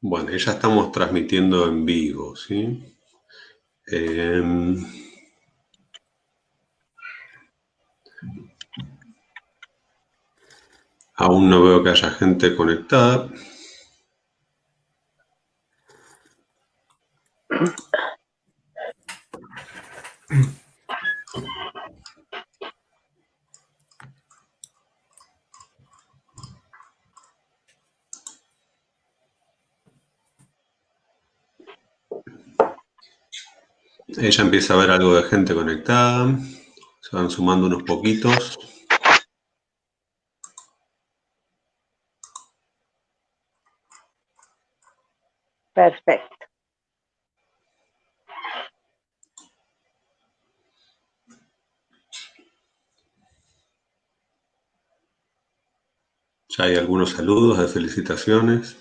Bueno, y ya estamos transmitiendo en vivo, ¿sí? Em, Aún no veo que haya gente conectada. Ella empieza a ver algo de gente conectada. Se van sumando unos poquitos. Perfecto. Ya hay algunos saludos de felicitaciones.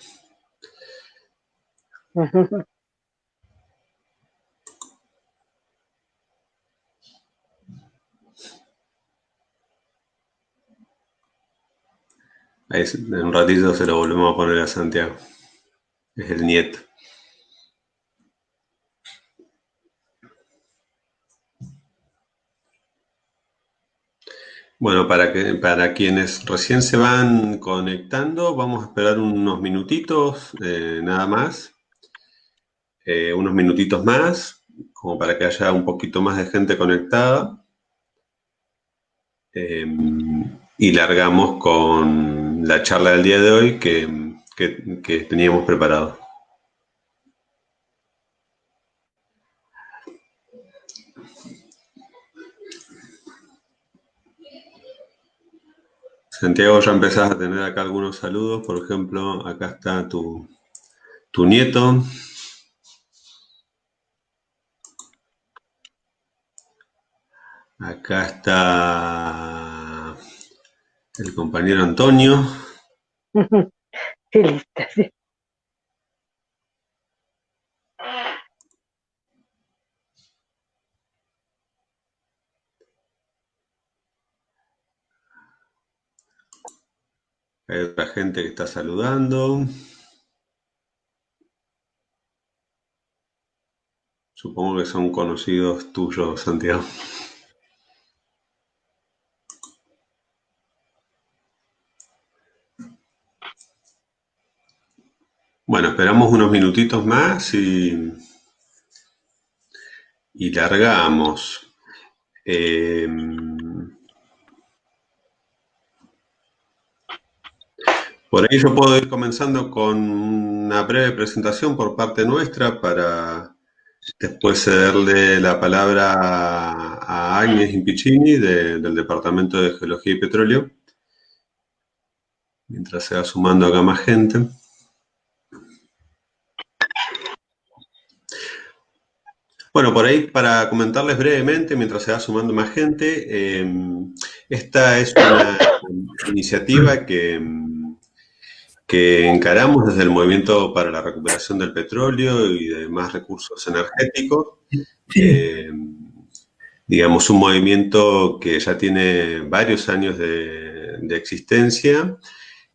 Ahí, en un ratito se lo volvemos a poner a Santiago. Es el nieto. Bueno, para quienes recién se van conectando, vamos a esperar unos minutitos, nada más. Unos minutitos más, como para que haya un poquito más de gente conectada. Y largamos con la charla del día de hoy que teníamos preparado. Santiago, ya empezás a tener acá algunos saludos. Por ejemplo, acá está tu nieto. Acá está el compañero Antonio. Sí, listo, sí. Hay otra gente que está saludando. Supongo que son conocidos tuyos, Santiago. Bueno, esperamos unos minutitos más y largamos. Eh, por ahí yo puedo ir comenzando con una breve presentación por parte nuestra para después cederle la palabra a Agnes Impicini del Departamento de Geología y Petróleo, mientras se va sumando acá más gente. Bueno, por ahí para comentarles brevemente, mientras se va sumando más gente, esta es una iniciativa que encaramos desde el Movimiento para la Recuperación del Petróleo y de más recursos energéticos. Eh, digamos, un movimiento que ya tiene varios años de existencia,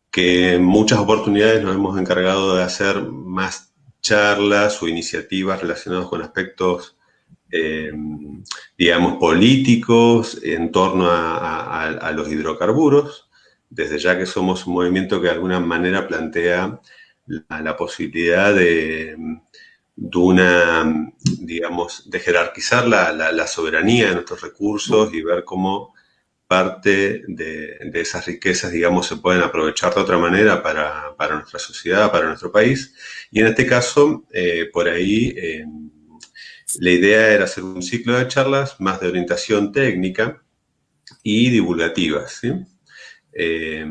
que en muchas oportunidades nos hemos encargado de hacer más charlas o iniciativas relacionadas con aspectos, eh, digamos, políticos en torno a los hidrocarburos, desde ya que somos un movimiento que de alguna manera plantea la posibilidad de una, digamos, de jerarquizar la soberanía de nuestros recursos y ver cómo parte de esas riquezas, digamos, se pueden aprovechar de otra manera para nuestra sociedad, para nuestro país. Y en este caso, por ahí, la idea era hacer un ciclo de charlas más de orientación técnica y divulgativas, ¿sí? Eh,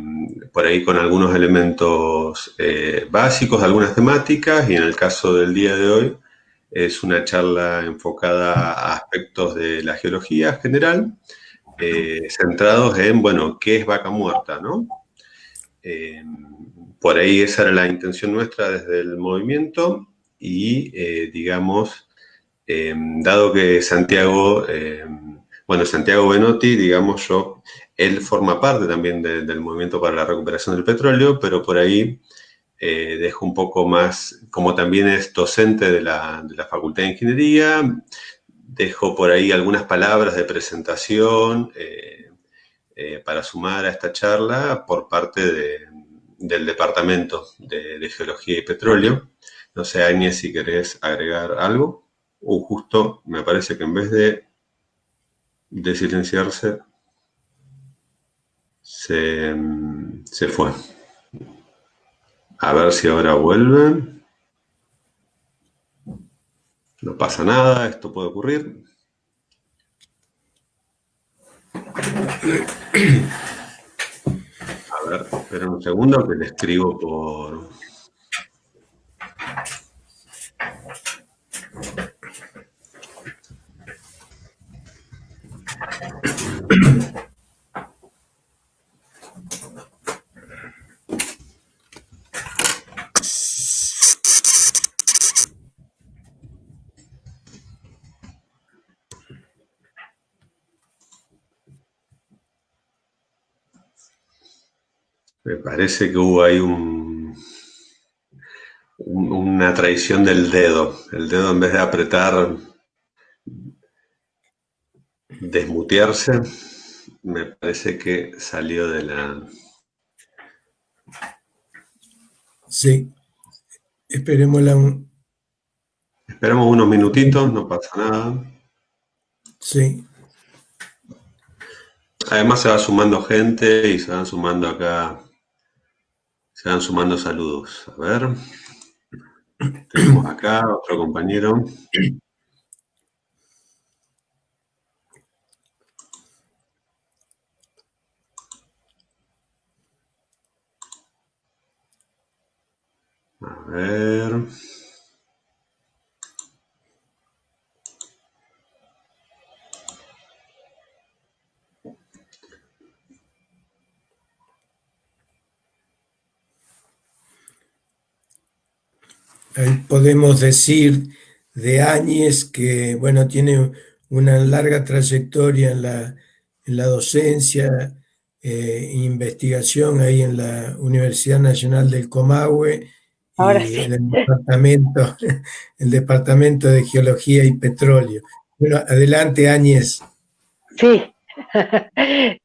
por ahí con algunos elementos básicos de algunas temáticas, y en el caso del día de hoy es una charla enfocada a aspectos de la geología general, centrados en, bueno, ¿qué es vaca muerta, no? Eh, por ahí esa era la intención nuestra desde el movimiento y, digamos, dado que Santiago, bueno, Santiago Benotti, digamos él forma parte también del Movimiento para la Recuperación del Petróleo, pero por ahí dejo un poco más, como también es docente de la Facultad de Ingeniería, dejo por ahí algunas palabras de presentación para sumar a esta charla por parte del Departamento de Geología y Petróleo. No sé, Áñez, si querés agregar algo. Justo me parece que en vez de silenciarse, se fue. A ver si ahora vuelve. No pasa nada, esto puede ocurrir. A ver, espera un segundo que le escribo por... Me parece que hubo ahí una traición del dedo. El dedo, en vez de apretar, desmutearse, me parece que salió de la... Sí, esperemos Esperamos unos minutitos, no pasa nada. Sí. Además se va sumando gente y se van sumando acá, se van sumando saludos. A ver, tenemos acá otro compañero. A ver. Ahí podemos decir de Áñez que, bueno, tiene una larga trayectoria en la docencia e investigación ahí en la Universidad Nacional del Comahue Ahora y sí. en el departamento de Geología y Petróleo. Bueno, adelante, Áñez. Sí,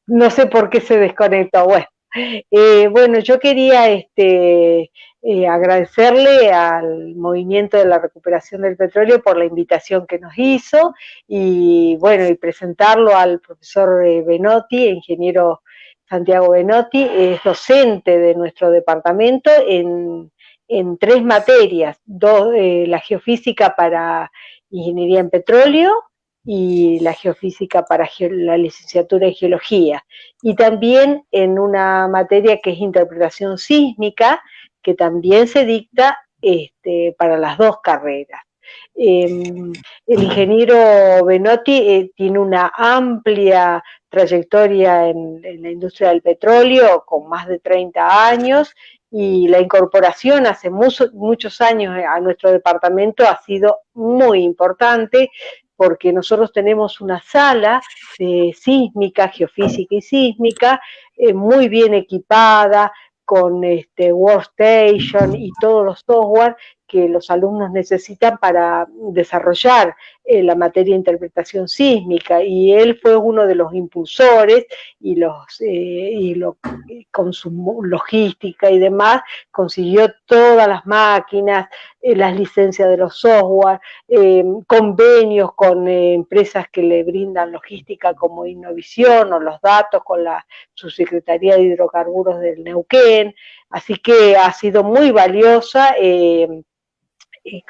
no sé por qué se desconectó. Bueno, yo quería agradecerle al Movimiento de la Recuperación del Petróleo por la invitación que nos hizo y bueno, y presentarlo al profesor Benotti, ingeniero Santiago Benotti, es docente de nuestro departamento en 3 materias, la geofísica para ingeniería en petróleo, y la geofísica para la licenciatura en geología, y también en una materia que es interpretación sísmica, que también se dicta para las 2 carreras. El ingeniero Benotti tiene una amplia trayectoria en la industria del petróleo, con más de 30 años, y la incorporación hace muchos años a nuestro departamento ha sido muy importante, porque nosotros tenemos una sala sísmica, geofísica y sísmica, muy bien equipada, con workstation y todos los software que los alumnos necesitan para desarrollar la materia de interpretación sísmica, y él fue uno de los impulsores y con su logística y demás consiguió todas las máquinas, las licencias de los software, convenios con empresas que le brindan logística como Innovisión, o los datos con la Subsecretaría de Hidrocarburos del Neuquén, así que ha sido muy valiosa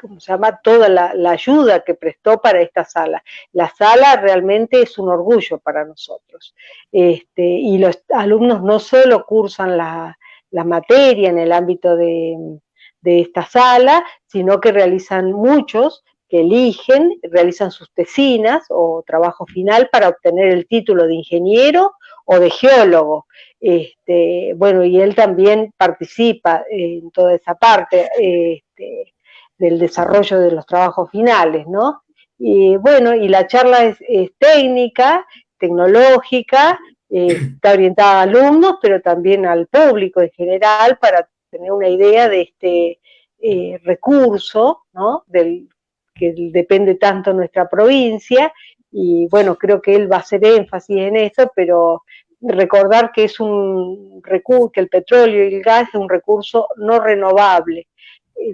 ¿cómo se llama? Toda la ayuda que prestó para esta sala. La sala realmente es un orgullo para nosotros. Y los alumnos no solo cursan la materia en el ámbito de esta sala, sino que realizan muchos que realizan sus tesinas o trabajo final para obtener el título de ingeniero o de geólogo. Bueno, y él también participa en toda esa parte del desarrollo de los trabajos finales, ¿no? Y bueno, y la charla es técnica, tecnológica, está orientada a alumnos, pero también al público en general, para tener una idea de este recurso, ¿no? Que depende tanto de nuestra provincia, y bueno, creo que él va a hacer énfasis en esto, pero recordar que es un recurso, que el petróleo y el gas es un recurso no renovable,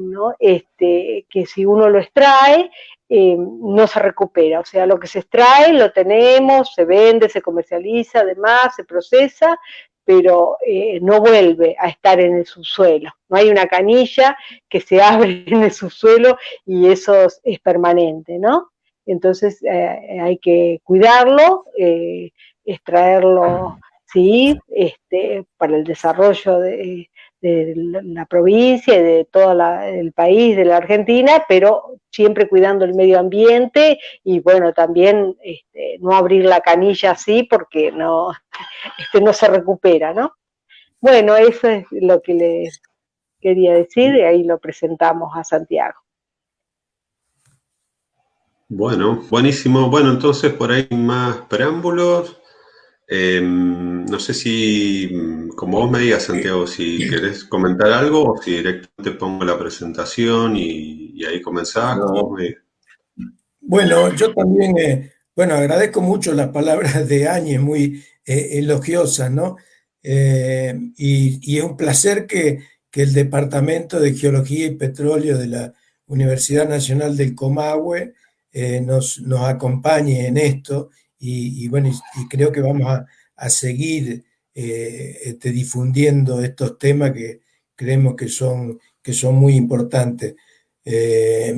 ¿no? Que si uno lo extrae, no se recupera, o sea, lo que se extrae lo tenemos, se vende, se comercializa, además, se procesa, pero no vuelve a estar en el subsuelo. No hay una canilla que se abre en el subsuelo y eso es permanente, ¿no? Entonces hay que cuidarlo, extraerlo, sí, para el desarrollo de la provincia y de todo el país, de la Argentina, pero siempre cuidando el medio ambiente y bueno, también no abrir la canilla así porque no se recupera, ¿no? Bueno, eso es lo que les quería decir y ahí lo presentamos a Santiago. Bueno, buenísimo. Bueno, entonces por ahí más preámbulos. No sé si, como vos me digas, Santiago, si querés comentar algo o si directamente pongo la presentación y ahí comenzás, como vos me digas. Bueno, yo también, bueno, agradezco mucho las palabras de Áñez, muy elogiosas, ¿no? Y es un placer que el Departamento de Geología y Petróleo de la Universidad Nacional del Comahue nos acompañe en esto bueno, y creo que vamos a seguir difundiendo estos temas que creemos que son muy importantes. Eh,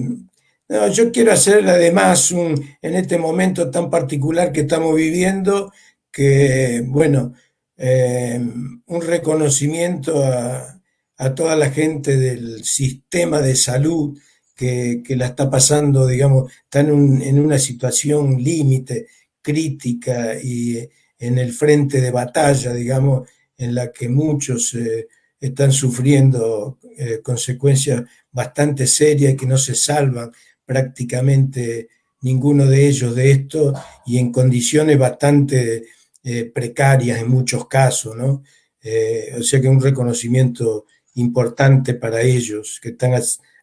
no, yo quiero hacer además en este momento tan particular que estamos viviendo, que, bueno, un reconocimiento a toda la gente del sistema de salud que la está pasando, digamos, está en una situación límite, crítica y en el frente de batalla, digamos, en la que muchos están sufriendo consecuencias bastante serias y que no se salvan prácticamente ninguno de ellos de esto y en condiciones bastante precarias en muchos casos, ¿no? O sea que un reconocimiento importante para ellos que están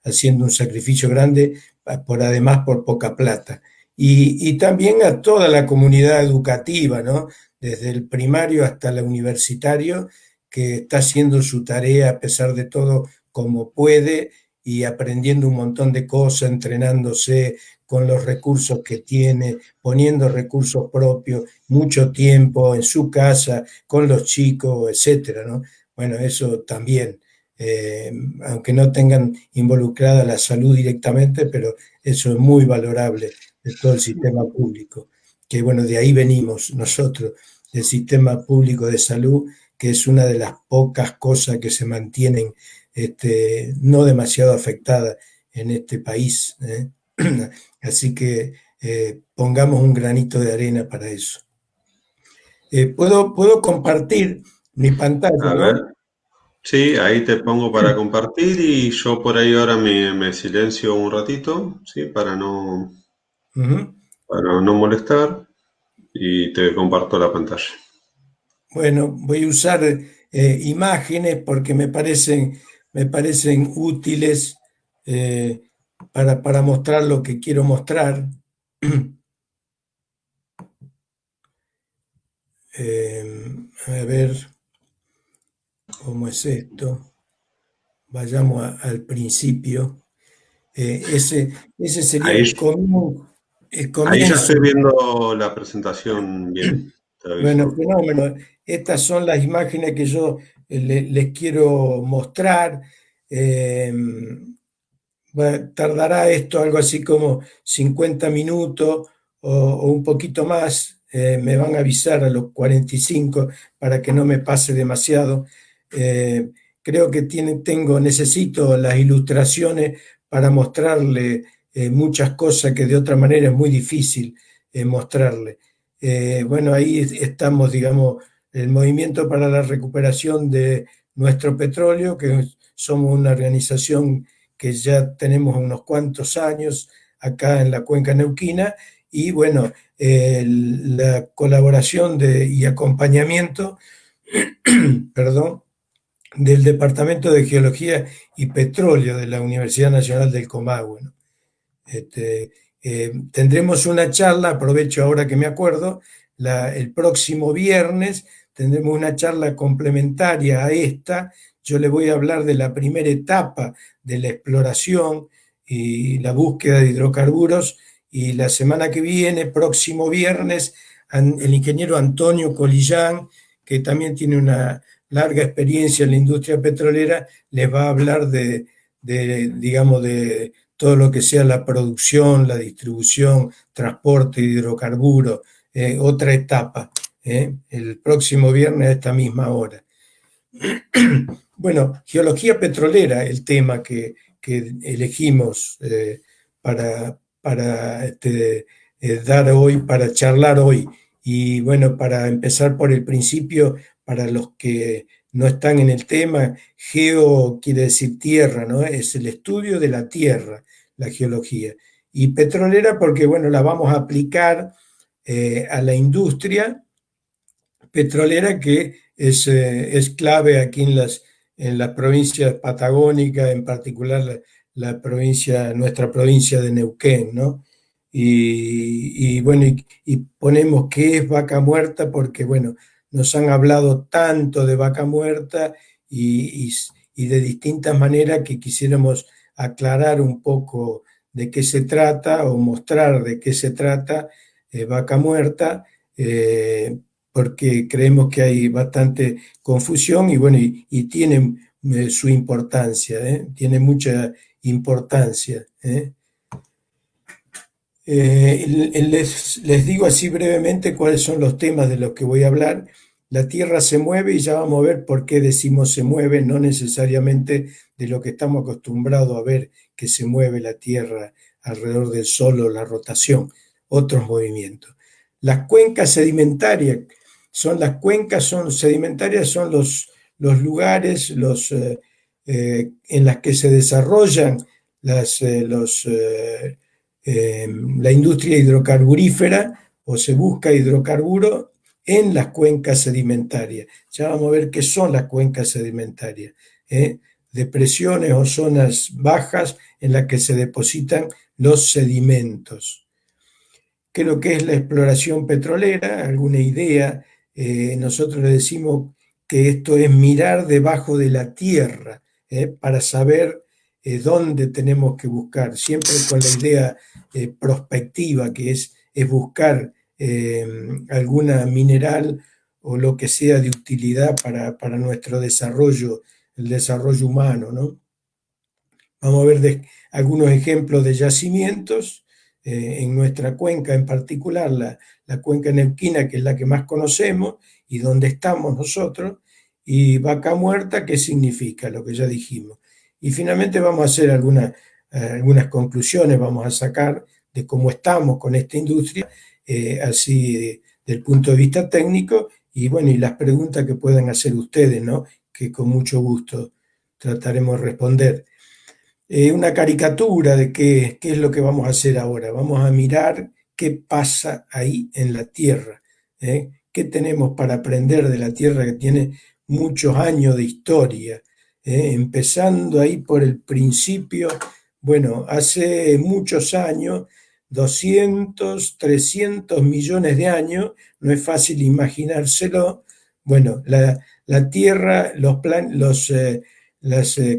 haciendo un sacrificio grande además por poca plata. Y también a toda la comunidad educativa, ¿no? Desde el primario hasta el universitario, que está haciendo su tarea a pesar de todo como puede y aprendiendo un montón de cosas, entrenándose con los recursos que tiene, poniendo recursos propios, mucho tiempo en su casa, con los chicos, etcétera, ¿no? Bueno, eso también, aunque no tengan involucrada la salud directamente, pero eso es muy valorable de todo el sistema público, que bueno, de ahí venimos nosotros, del sistema público de salud, que es una de las pocas cosas que se mantienen no demasiado afectada en este país. Así que pongamos un granito de arena para eso. ¿Puedo compartir mi pantalla, A no? ver, sí, ahí te pongo para compartir y yo por ahí ahora me silencio un ratito, ¿sí? Para no molestar y te comparto la pantalla. Bueno, voy a usar imágenes porque me parecen útiles para mostrar lo que quiero mostrar. A ver cómo es esto. Vayamos al principio. Ese sería Ahí, el ahí ya comienzo. estoy viendo la presentación bien, te Bueno, aviso. fenómeno. Estas son las imágenes que yo les quiero mostrar. Eh, Tardará esto algo así como 50 minutos o un poquito más. Me van a avisar a los 45 para que no me pase demasiado. Creo que necesito las ilustraciones para mostrarle muchas cosas que de otra manera es muy difícil mostrarle. Bueno, ahí estamos, digamos, el Movimiento para la Recuperación de Nuestro Petróleo, que somos una organización que ya tenemos unos cuantos años acá en la cuenca neuquina, y bueno, la colaboración y acompañamiento, perdón, del Departamento de Geología y Petróleo de la Universidad Nacional del Comahue, ¿no? Tendremos una charla, aprovecho ahora que me acuerdo, el próximo viernes tendremos una charla complementaria a esta. Yo le voy a hablar de la primera etapa de la exploración y la búsqueda de hidrocarburos, y la semana que viene, próximo viernes, el ingeniero Antonio Colillán, que también tiene una larga experiencia en la industria petrolera, les va a hablar digamos, de todo lo que sea la producción, la distribución, transporte de hidrocarburos, otra etapa, el próximo viernes a esta misma hora. Bueno, geología petrolera, el tema que elegimos para dar hoy, para charlar hoy. Y bueno, para empezar por el principio, para los que no están en el tema, geo quiere decir tierra, ¿no? Es el estudio de la tierra, la geología. Y petrolera porque, bueno, la vamos a aplicar a la industria petrolera, que es clave aquí en las provincias patagónicas, en particular nuestra provincia de Neuquén, ¿no? Y bueno, y ponemos qué es Vaca Muerta, porque bueno, nos han hablado tanto de Vaca Muerta y de distintas maneras que quisiéramos aclarar un poco de qué se trata o mostrar de qué se trata Vaca Muerta, porque creemos que hay bastante confusión y bueno, y tiene su importancia, tiene mucha importancia. Les digo así brevemente cuáles son los temas de los que voy a hablar. La Tierra se mueve y ya vamos a ver por qué decimos se mueve, no necesariamente de lo que estamos acostumbrados a ver que se mueve la Tierra alrededor del Sol o la rotación, otros movimientos. Las cuencas sedimentarias son sedimentarias, son los lugares en las que se desarrollan la industria hidrocarburífera, o se busca hidrocarburo en las cuencas sedimentarias. Ya vamos a ver qué son las cuencas sedimentarias. Depresiones o zonas bajas en las que se depositan los sedimentos. ¿Qué es lo que es la exploración petrolera? ¿Alguna idea? Nosotros le decimos que esto es mirar debajo de la tierra, para saber dónde tenemos que buscar, siempre con la idea prospectiva, que es buscar alguna mineral o lo que sea de utilidad para nuestro desarrollo, el desarrollo humano, ¿no? Vamos a ver algunos ejemplos de yacimientos en nuestra cuenca, en particular la cuenca neuquina, que es la que más conocemos y donde estamos nosotros, y Vaca Muerta, ¿qué significa? Lo que ya dijimos. Y finalmente vamos a hacer algunas conclusiones, vamos a sacar de cómo estamos con esta industria, así del punto de vista técnico, y bueno, y las preguntas que puedan hacer ustedes, ¿no? Que con mucho gusto trataremos de responder. Una caricatura de qué es lo que vamos a hacer ahora. Vamos a mirar qué pasa ahí en la Tierra, qué tenemos para aprender de la Tierra, que tiene muchos años de historia, empezando ahí por el principio. Bueno, hace muchos años, 200, 300 millones de años, no es fácil imaginárselo. Bueno, la Tierra, los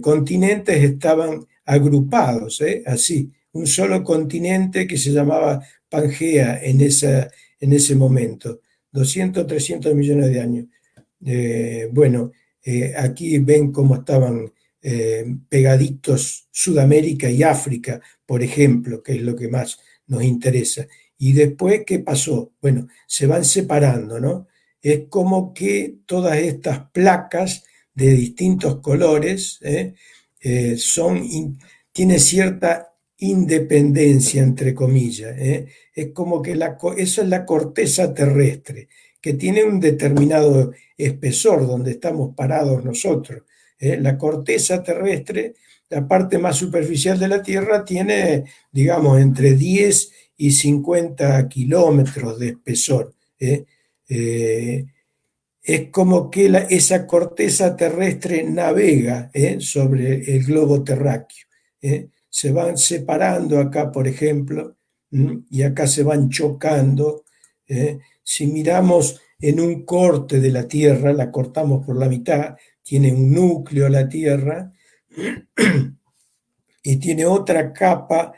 continentes estaban agrupados, así, un solo continente que se llamaba Pangea en ese momento, 200, 300 millones de años. Bueno, aquí ven cómo estaban pegaditos Sudamérica y África, por ejemplo, que es lo que más nos interesa. Y después, ¿qué pasó? Bueno, se van separando, ¿no? Es como que todas estas placas de distintos colores tiene cierta independencia, entre comillas. Es como que eso es la corteza terrestre, que tiene un determinado espesor donde estamos parados nosotros. La corteza terrestre, la parte más superficial de la Tierra, tiene, digamos, entre 10 y 50 kilómetros de espesor. es como que esa corteza terrestre navega sobre el globo terráqueo. Se van separando acá, por ejemplo, y acá se van chocando. Si miramos en un corte de la Tierra, la cortamos por la mitad, tiene un núcleo la Tierra y tiene otra capa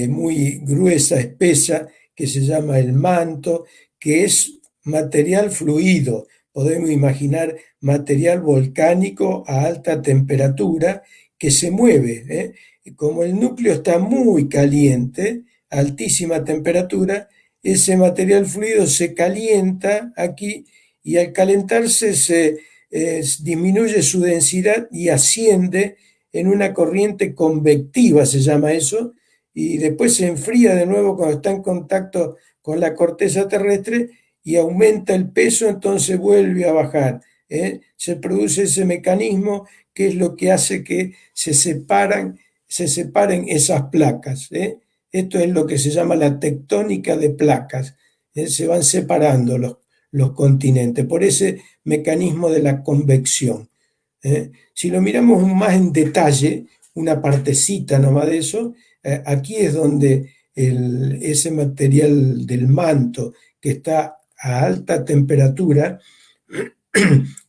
muy gruesa, espesa, que se llama el manto, que es material fluido. Podemos imaginar material volcánico a alta temperatura que se mueve. Como el núcleo está muy caliente, a altísima temperatura, ese material fluido se calienta aquí y al calentarse disminuye su densidad y asciende en una corriente convectiva, se llama eso, y después se enfría de nuevo cuando está en contacto con la corteza terrestre y aumenta el peso, entonces vuelve a bajar. Se produce ese mecanismo que es lo que hace que se separen esas placas. Esto es lo que se llama la tectónica de placas. Se van separando los continentes por ese mecanismo de la convección. Si lo miramos más en detalle, una partecita nomás de eso, aquí es donde ese material del manto que está a alta temperatura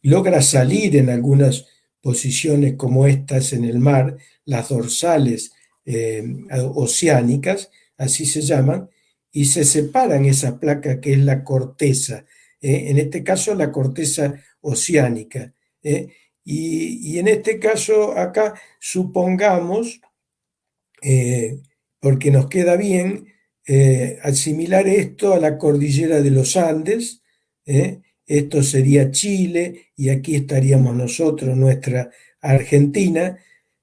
logra salir en algunas posiciones como estas en el mar, las dorsales oceánicas, así se llaman, y se separan esa placa que es la corteza, en este caso la corteza oceánica. Y en este caso acá supongamos, porque nos queda bien, asimilar esto a la cordillera de los Andes. Esto sería Chile y aquí estaríamos nosotros, nuestra Argentina.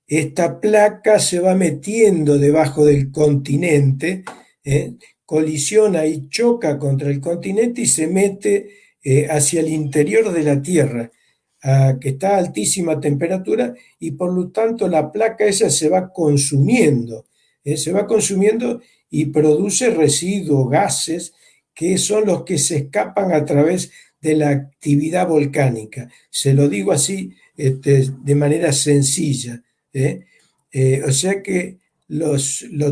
Esta placa se va metiendo debajo del continente, colisiona y choca contra el continente y se mete hacia el interior de la Tierra, que está a altísima temperatura y por lo tanto la placa esa se va consumiendo y produce residuos, gases, que son los que se escapan a través de la actividad volcánica. Se lo digo así de manera sencilla. O sea que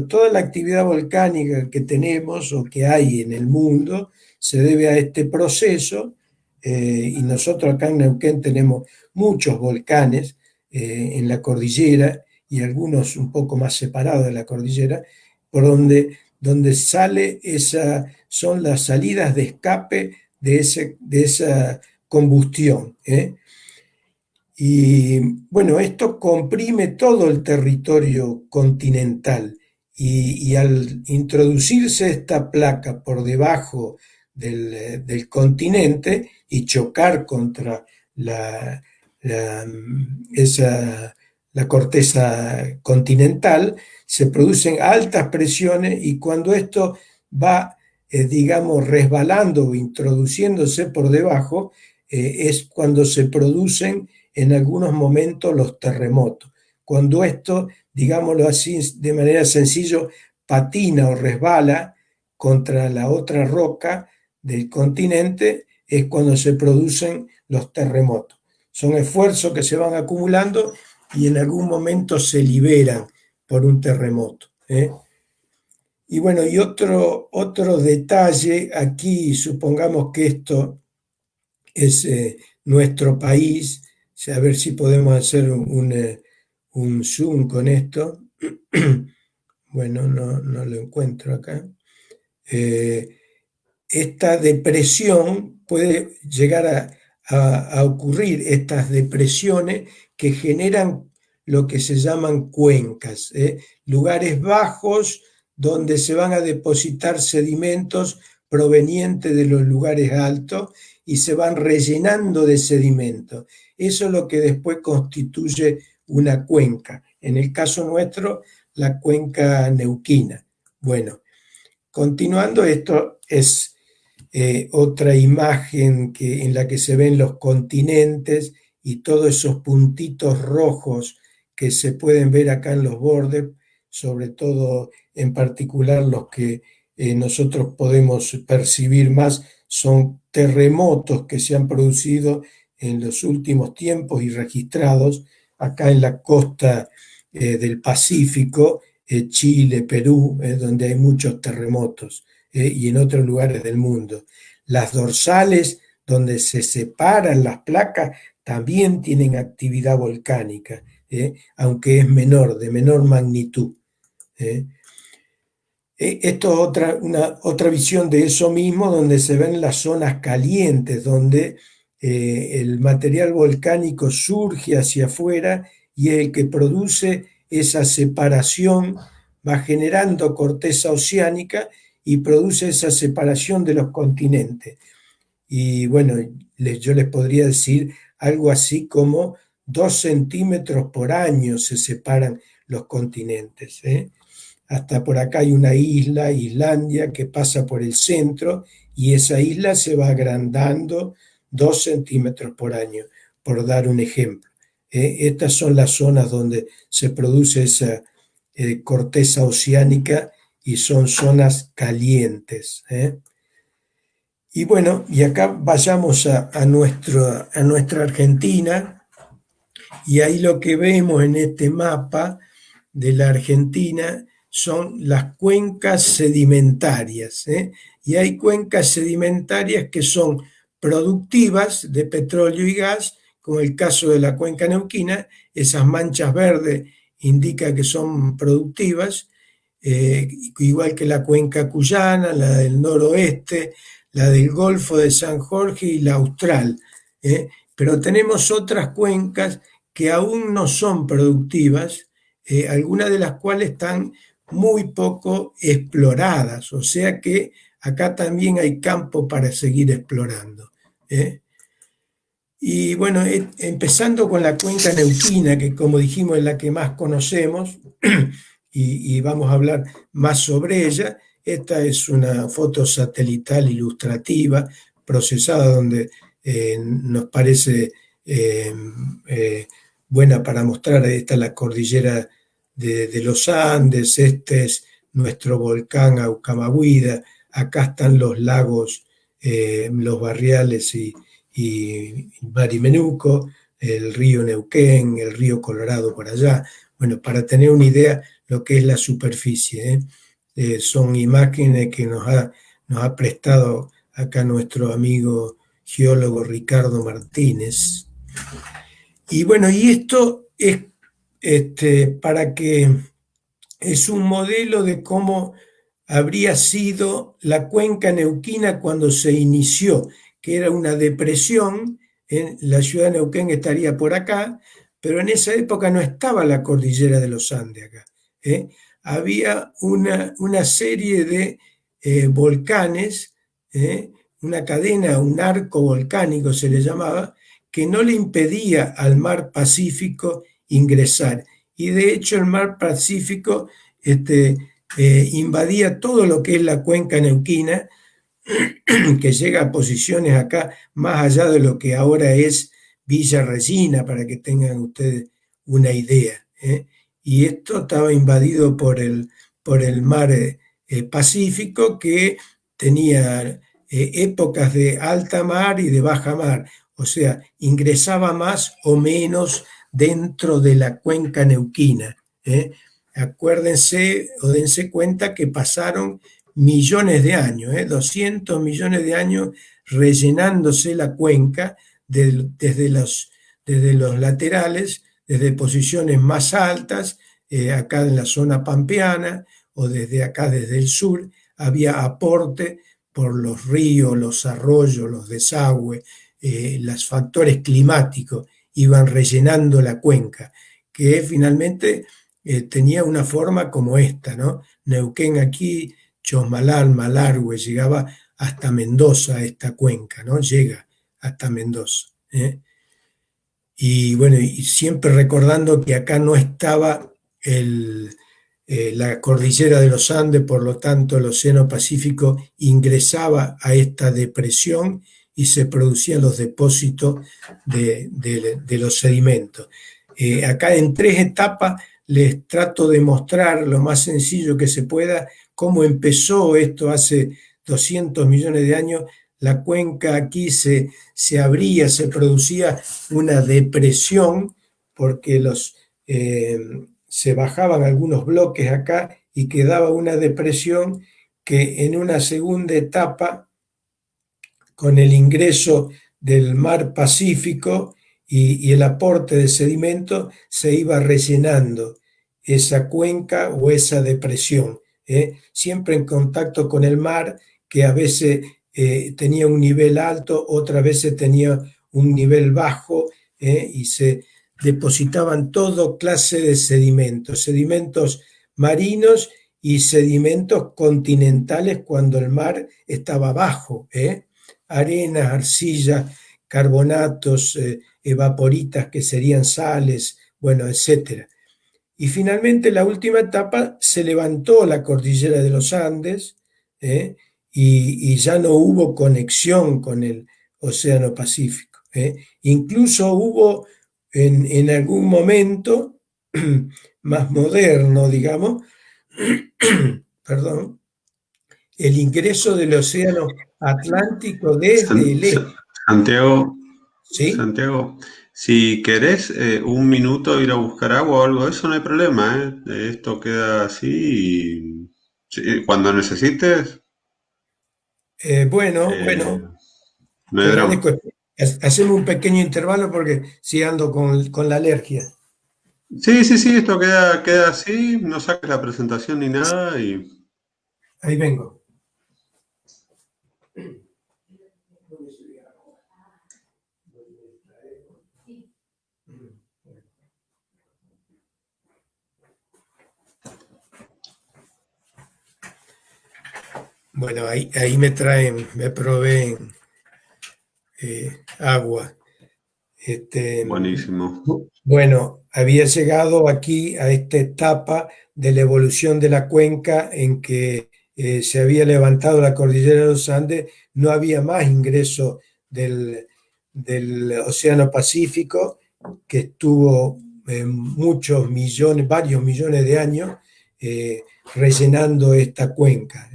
toda la actividad volcánica que tenemos o que hay en el mundo se debe a este proceso. Y nosotros acá en Neuquén tenemos muchos volcanes en la cordillera y algunos un poco más separados de la cordillera, por donde sale son las salidas de escape de esa combustión. Y bueno, esto comprime todo el territorio continental y al introducirse esta placa por debajo del continente y chocar contra la corteza continental, se producen altas presiones y cuando esto va, digamos, resbalando o introduciéndose por debajo, es cuando se producen en algunos momentos los terremotos. Cuando esto, digámoslo así, de manera sencilla, patina o resbala contra la otra roca del continente, es cuando se producen los terremotos. Son esfuerzos que se van acumulando y en algún momento se liberan por un terremoto. Y bueno, y otro detalle, aquí supongamos que esto es nuestro país, a ver si podemos hacer un zoom con esto. Bueno, no lo encuentro acá. Esta depresión puede llegar a ocurrir, estas depresiones que generan lo que se llaman cuencas, lugares bajos donde se van a depositar sedimentos provenientes de los lugares altos y se van rellenando de sedimentos. Eso es lo que después constituye una cuenca. En el caso nuestro, la cuenca neuquina. Bueno, continuando, esto es otra imagen en la que se ven los continentes y todos esos puntitos rojos que se pueden ver acá en los bordes, sobre todo en particular los que nosotros podemos percibir más son terremotos que se han producido en los últimos tiempos y registrados acá en la costa del Pacífico, Chile, Perú, donde hay muchos terremotos, y en otros lugares del mundo. Las dorsales, donde se separan las placas, también tienen actividad volcánica, aunque es menor, de menor magnitud. Esto es otra visión de eso mismo, donde se ven las zonas calientes, donde el material volcánico surge hacia afuera y el que produce esa separación va generando corteza oceánica y produce esa separación de los continentes. Y bueno, yo les podría decir algo así como 2 centímetros por año se separan los continentes. Hasta por acá hay una isla, Islandia, que pasa por el centro y esa isla se va agrandando 2 centímetros por año, por dar un ejemplo. Estas son las zonas donde se produce esa corteza oceánica y son zonas calientes. Y bueno, y acá vayamos a nuestra Argentina, y ahí lo que vemos en este mapa de la Argentina son las cuencas sedimentarias, y hay cuencas sedimentarias que son productivas de petróleo y gas, como el caso de la cuenca neuquina. Esas manchas verdes indican que son productivas, igual que la cuenca cuyana, la del noroeste, la del Golfo de San Jorge y la austral. Pero tenemos otras cuencas que aún no son productivas, algunas de las cuales están muy poco exploradas, o sea que acá también hay campo para seguir explorando. Y bueno, empezando con la cuenca neuquina, que como dijimos es la que más conocemos, y vamos a hablar más sobre ella. Esta es una foto satelital ilustrativa, procesada, donde nos parece buena para mostrar. Esta es la cordillera de los Andes, este es nuestro volcán Aucamahuida, acá están los lagos, los barriales y Marimenuco, el río Neuquén, el río Colorado por allá. Bueno, para tener una idea lo que es la superficie. Son imágenes que nos ha prestado acá nuestro amigo geólogo Ricardo Martínez. Y bueno, y esto es es un modelo de cómo habría sido la cuenca neuquina cuando se inició, que era una depresión. La ciudad de Neuquén estaría por acá, pero en esa época no estaba la cordillera de los Andes acá. Había una serie de volcanes, una cadena, un arco volcánico se le llamaba, que no le impedía al mar Pacífico ingresar. Y de hecho el mar Pacífico invadía todo lo que es la cuenca neuquina, que llega a posiciones acá más allá de lo que ahora es Villa Regina, para que tengan ustedes una idea. Y esto estaba invadido por el mar Pacífico, que tenía épocas de alta mar y de baja mar, o sea, ingresaba más o menos dentro de la cuenca neuquina. Acuérdense o dense cuenta que pasaron millones de años, 200 millones de años rellenándose la cuenca desde los laterales, desde posiciones más altas, acá en la zona pampeana, o desde acá, desde el sur, había aporte por los ríos, los arroyos, los desagües, los factores climáticos iban rellenando la cuenca, que finalmente tenía una forma como esta, ¿no? Neuquén aquí, Chosmalal, Malargüe, llegaba hasta Mendoza esta cuenca, ¿no? Llega hasta Mendoza. Y bueno, y siempre recordando que acá no estaba la cordillera de los Andes, por lo tanto el Océano Pacífico ingresaba a esta depresión y se producían los depósitos de los sedimentos. Acá en 3 etapas les trato de mostrar lo más sencillo que se pueda cómo empezó esto hace 200 millones de años, la cuenca aquí se abría, se producía una depresión porque se bajaban algunos bloques acá y quedaba una depresión que en una segunda etapa, con el ingreso del mar Pacífico y el aporte de sedimento, se iba rellenando esa cuenca o esa depresión, siempre en contacto con el mar, que a veces tenía un nivel alto, otras veces tenía un nivel bajo, y se depositaban todo clase de sedimentos, sedimentos marinos y sedimentos continentales cuando el mar estaba bajo, arenas, arcillas, carbonatos, evaporitas que serían sales, bueno, etcétera. Y finalmente, la última etapa, se levantó la cordillera de los Andes, y ya no hubo conexión con el Océano Pacífico. Incluso hubo en algún momento más moderno, digamos, perdón, el ingreso del Océano Atlántico desde el este. Santiago, ¿Sí? Santiago, si querés un minuto ir a buscar agua o algo de eso, no hay problema, ¿eh? Esto queda así y cuando necesites, Bueno, eh, no te hay drama. agradezco. Hacemos un pequeño intervalo porque sí ando con la alergia. Sí, sí, sí, esto queda así, no saques la presentación ni nada y Ahí vengo. Bueno, ahí me proveen agua. buenísimo. Bueno, había llegado aquí a esta etapa de la evolución de la cuenca en que se había levantado la cordillera de los Andes, no había más ingreso del Océano Pacífico, que estuvo muchos millones, varios millones de años rellenando esta cuenca.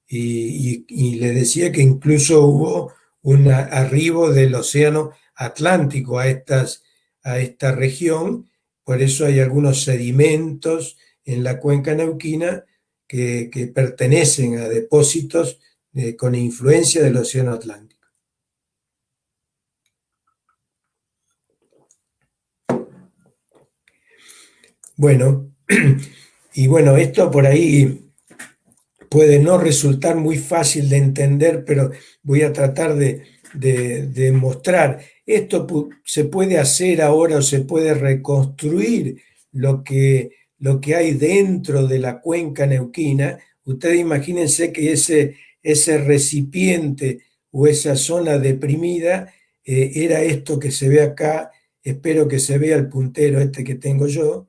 Y le decía que incluso hubo un arribo del Océano Atlántico a esta región, por eso hay algunos sedimentos en la cuenca neuquina que pertenecen a depósitos con influencia del Océano Atlántico. Bueno, y bueno, esto por ahí puede no resultar muy fácil de entender, pero voy a tratar de mostrar. Esto se puede hacer ahora o se puede reconstruir lo que hay dentro de la cuenca neuquina. Ustedes imagínense que ese recipiente o esa zona deprimida era esto que se ve acá. Espero que se vea el puntero este que tengo yo.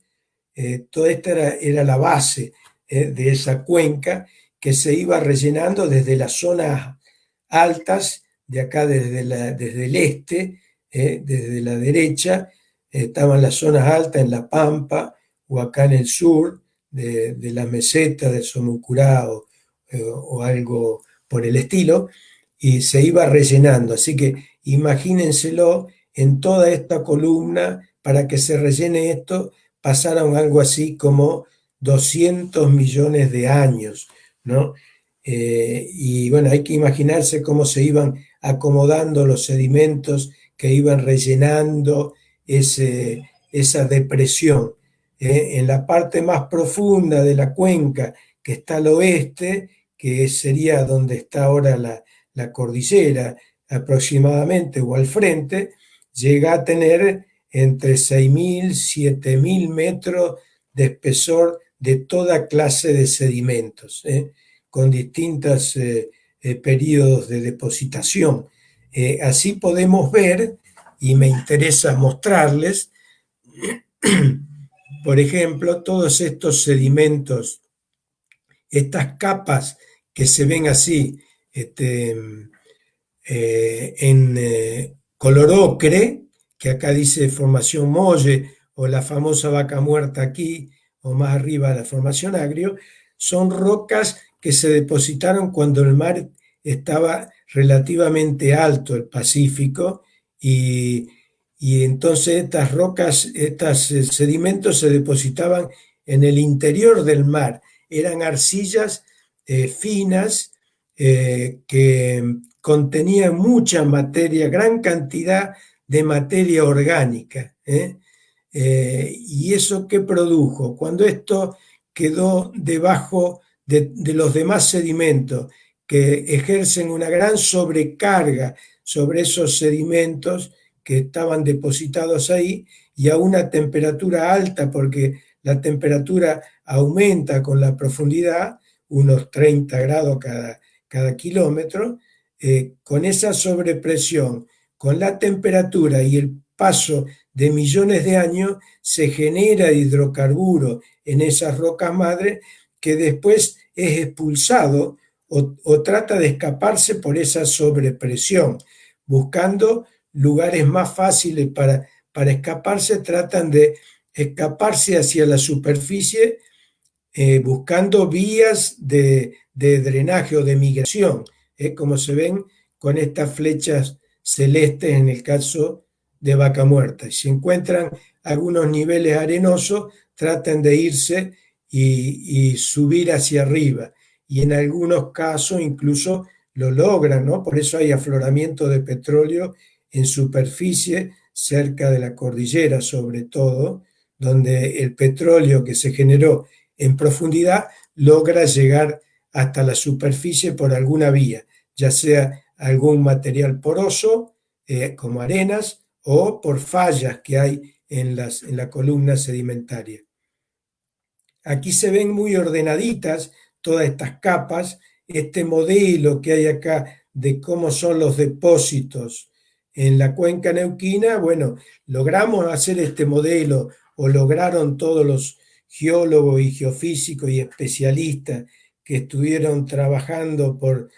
Toda esta era la base de esa cuenca, que se iba rellenando desde las zonas altas, de acá desde el este, desde la derecha, estaban las zonas altas en La Pampa, o acá en el sur, de la meseta del Somucurá o algo por el estilo, y se iba rellenando. Así que imagínenselo en toda esta columna. Para que se rellene esto, pasaron algo así como 200 millones de años, ¿no? Y bueno, hay que imaginarse cómo se iban acomodando los sedimentos que iban rellenando esa depresión. En la parte más profunda de la cuenca, que está al oeste, que sería donde está ahora la cordillera aproximadamente, o al frente, llega a tener entre 6.000 y 7.000 metros de espesor de toda clase de sedimentos, con distintos periodos de depositación. Así podemos ver, y me interesa mostrarles, por ejemplo, todos estos sedimentos, estas capas que se ven así en color ocre, que acá dice formación Molle, o la famosa vaca muerta aquí, o más arriba la formación Agrio, son rocas que se depositaron cuando el mar estaba relativamente alto el Pacífico y entonces estas rocas, estos sedimentos se depositaban en el interior del mar. Eran arcillas finas que contenían mucha materia, gran cantidad de materia orgánica. ¿Y eso qué produjo? Cuando esto quedó debajo de los demás sedimentos que ejercen una gran sobrecarga sobre esos sedimentos que estaban depositados ahí y a una temperatura alta, porque la temperatura aumenta con la profundidad, unos 30 grados cada kilómetro, con esa sobrepresión, con la temperatura y el paso de millones de años, se genera hidrocarburo en esas rocas madres que después es expulsado o trata de escaparse por esa sobrepresión. Buscando lugares más fáciles para escaparse, tratan de escaparse hacia la superficie buscando vías de drenaje o de migración, como se ven con estas flechas celestes en el caso de Vaca Muerta. Y si encuentran algunos niveles arenosos, tratan de irse y subir hacia arriba. Y en algunos casos incluso lo logran, ¿no? Por eso hay afloramiento de petróleo en superficie, cerca de la cordillera sobre todo, donde el petróleo que se generó en profundidad logra llegar hasta la superficie por alguna vía, ya sea algún material poroso, como arenas, o por fallas que hay en la columna sedimentaria. Aquí se ven muy ordenaditas todas estas capas, este modelo que hay acá de cómo son los depósitos en la cuenca neuquina. Bueno, logramos hacer este modelo, o lograron todos los geólogos y geofísicos y especialistas que estuvieron trabajando por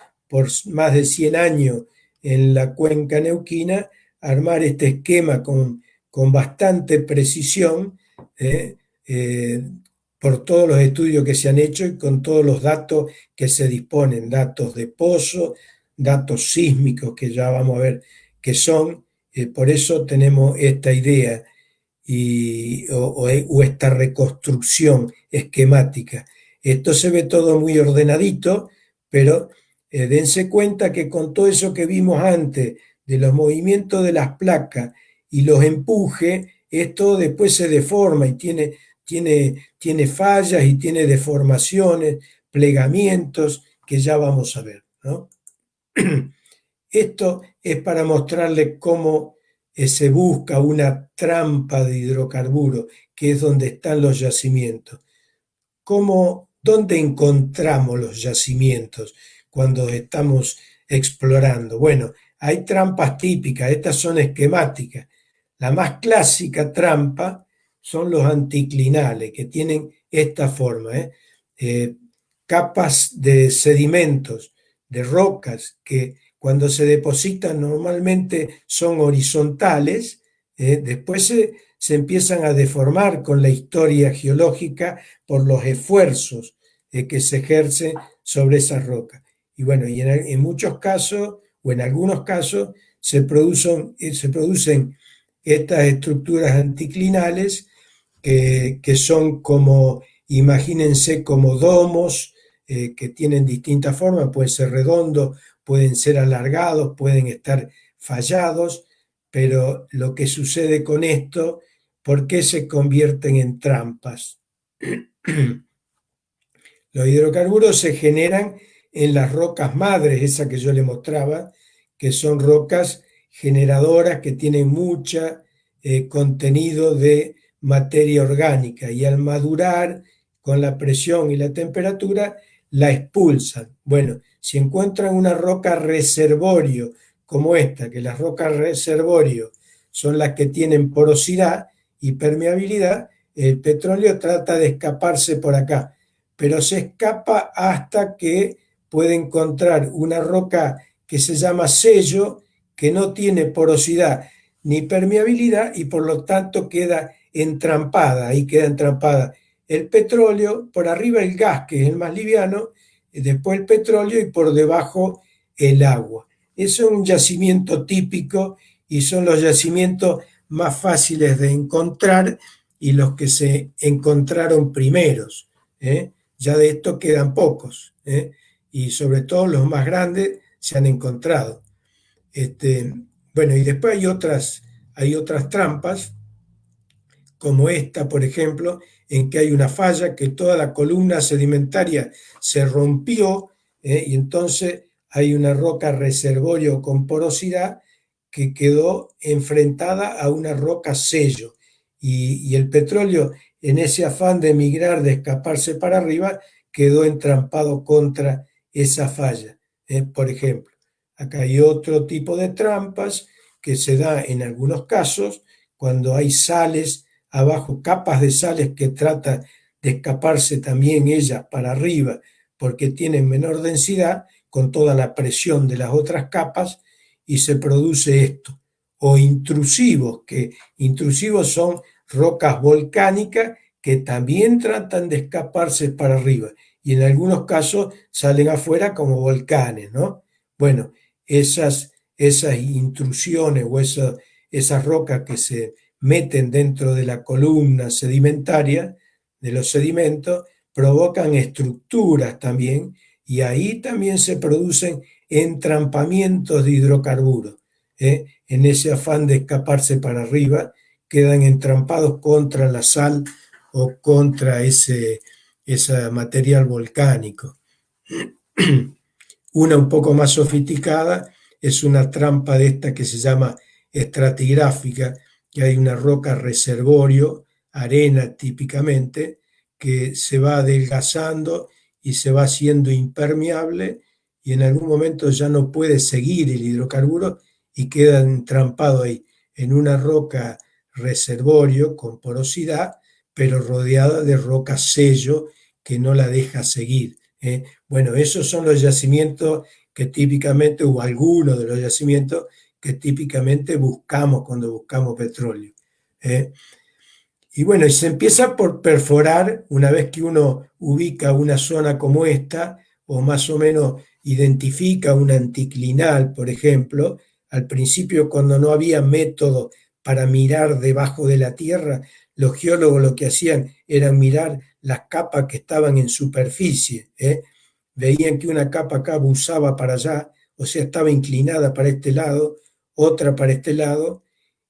más de 100 años en la cuenca neuquina, armar este esquema con bastante precisión, por todos los estudios que se han hecho y con todos los datos que se disponen, datos de pozo, datos sísmicos que ya vamos a ver qué son. Por eso tenemos esta idea o esta reconstrucción esquemática. Esto se ve todo muy ordenadito, pero dense cuenta que con todo eso que vimos antes, de los movimientos de las placas y los empujes, esto después se deforma y tiene fallas y tiene deformaciones, plegamientos que ya vamos a ver, ¿no? Esto es para mostrarles cómo se busca una trampa de hidrocarburos, que es donde están los yacimientos. ¿Dónde encontramos los yacimientos cuando estamos explorando? Bueno, hay trampas típicas, estas son esquemáticas. La más clásica trampa son los anticlinales, que tienen esta forma, capas de sedimentos, de rocas, que cuando se depositan normalmente son horizontales, después se empiezan a deformar con la historia geológica por los esfuerzos que se ejercen sobre esas rocas. Y bueno, y en muchos casos, o en algunos casos, se producen estas estructuras anticlinales que son como, imagínense, como domos que tienen distintas formas, pueden ser redondos, pueden ser alargados, pueden estar fallados, pero lo que sucede con esto, ¿por qué se convierten en trampas? Los hidrocarburos se generan en las rocas madres, esa que yo le mostraba, que son rocas generadoras que tienen mucho contenido de materia orgánica, y al madurar con la presión y la temperatura la expulsan. Bueno, si encuentran una roca reservorio como esta, que las rocas reservorio son las que tienen porosidad y permeabilidad, el petróleo trata de escaparse por acá, pero se escapa hasta que puede encontrar una roca que se llama sello, que no tiene porosidad ni permeabilidad y por lo tanto queda entrampada, ahí queda entrampada el petróleo, por arriba el gas, que es el más liviano, después el petróleo y por debajo el agua. Eso es un yacimiento típico y son los yacimientos más fáciles de encontrar y los que se encontraron primeros. Ya de esto quedan pocos, y sobre todo los más grandes se han encontrado. Bueno, y después hay otras trampas, como esta, por ejemplo, en que hay una falla, que toda la columna sedimentaria se rompió, y entonces hay una roca reservorio con porosidad que quedó enfrentada a una roca sello. Y el petróleo, en ese afán de migrar, de escaparse para arriba, quedó entrampado contra esa falla. Por ejemplo, acá hay otro tipo de trampas que se da en algunos casos cuando hay sales abajo, capas de sales que tratan de escaparse también ellas para arriba porque tienen menor densidad con toda la presión de las otras capas, y se produce esto. O intrusivos, que intrusivos son rocas volcánicas que también tratan de escaparse para arriba y en algunos casos salen afuera como volcanes, ¿no? Bueno, esas intrusiones o esas rocas que se meten dentro de la columna sedimentaria de los sedimentos provocan estructuras también, y ahí también se producen entrampamientos de hidrocarburos. En ese afán de escaparse para arriba, quedan entrampados contra la sal o contra ese material volcánico. Una un poco más sofisticada es una trampa de esta que se llama estratigráfica, que hay una roca reservorio, arena típicamente, que se va adelgazando y se va haciendo impermeable, y en algún momento ya no puede seguir el hidrocarburo y queda entrampado ahí en una roca reservorio con porosidad, pero rodeada de roca sello que no la deja seguir. Bueno, esos son los yacimientos que típicamente, o algunos de los yacimientos que típicamente buscamos cuando buscamos petróleo. Y bueno, y se empieza por perforar una vez que uno ubica una zona como esta, o más o menos identifica un anticlinal, por ejemplo. Al principio, cuando no había método para mirar debajo de la tierra, los geólogos lo que hacían era mirar las capas que estaban en superficie. Veían que una capa acá abusaba para allá, o sea, estaba inclinada para este lado, otra para este lado,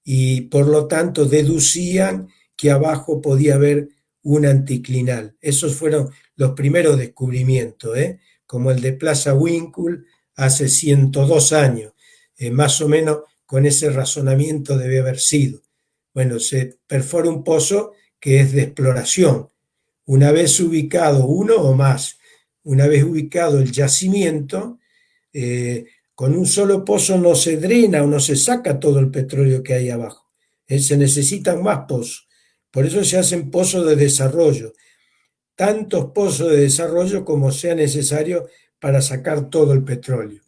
y por lo tanto deducían que abajo podía haber un anticlinal. Esos fueron los primeros descubrimientos, como el de Plaza Winkle hace 102 años, más o menos con ese razonamiento debe haber sido. Bueno, se perfora un pozo que es de exploración. Una vez ubicado uno o más, una vez ubicado el yacimiento, con un solo pozo no se drena o no se saca todo el petróleo que hay abajo. Se necesitan más pozos. Por eso se hacen pozos de desarrollo. Tantos pozos de desarrollo como sea necesario para sacar todo el petróleo.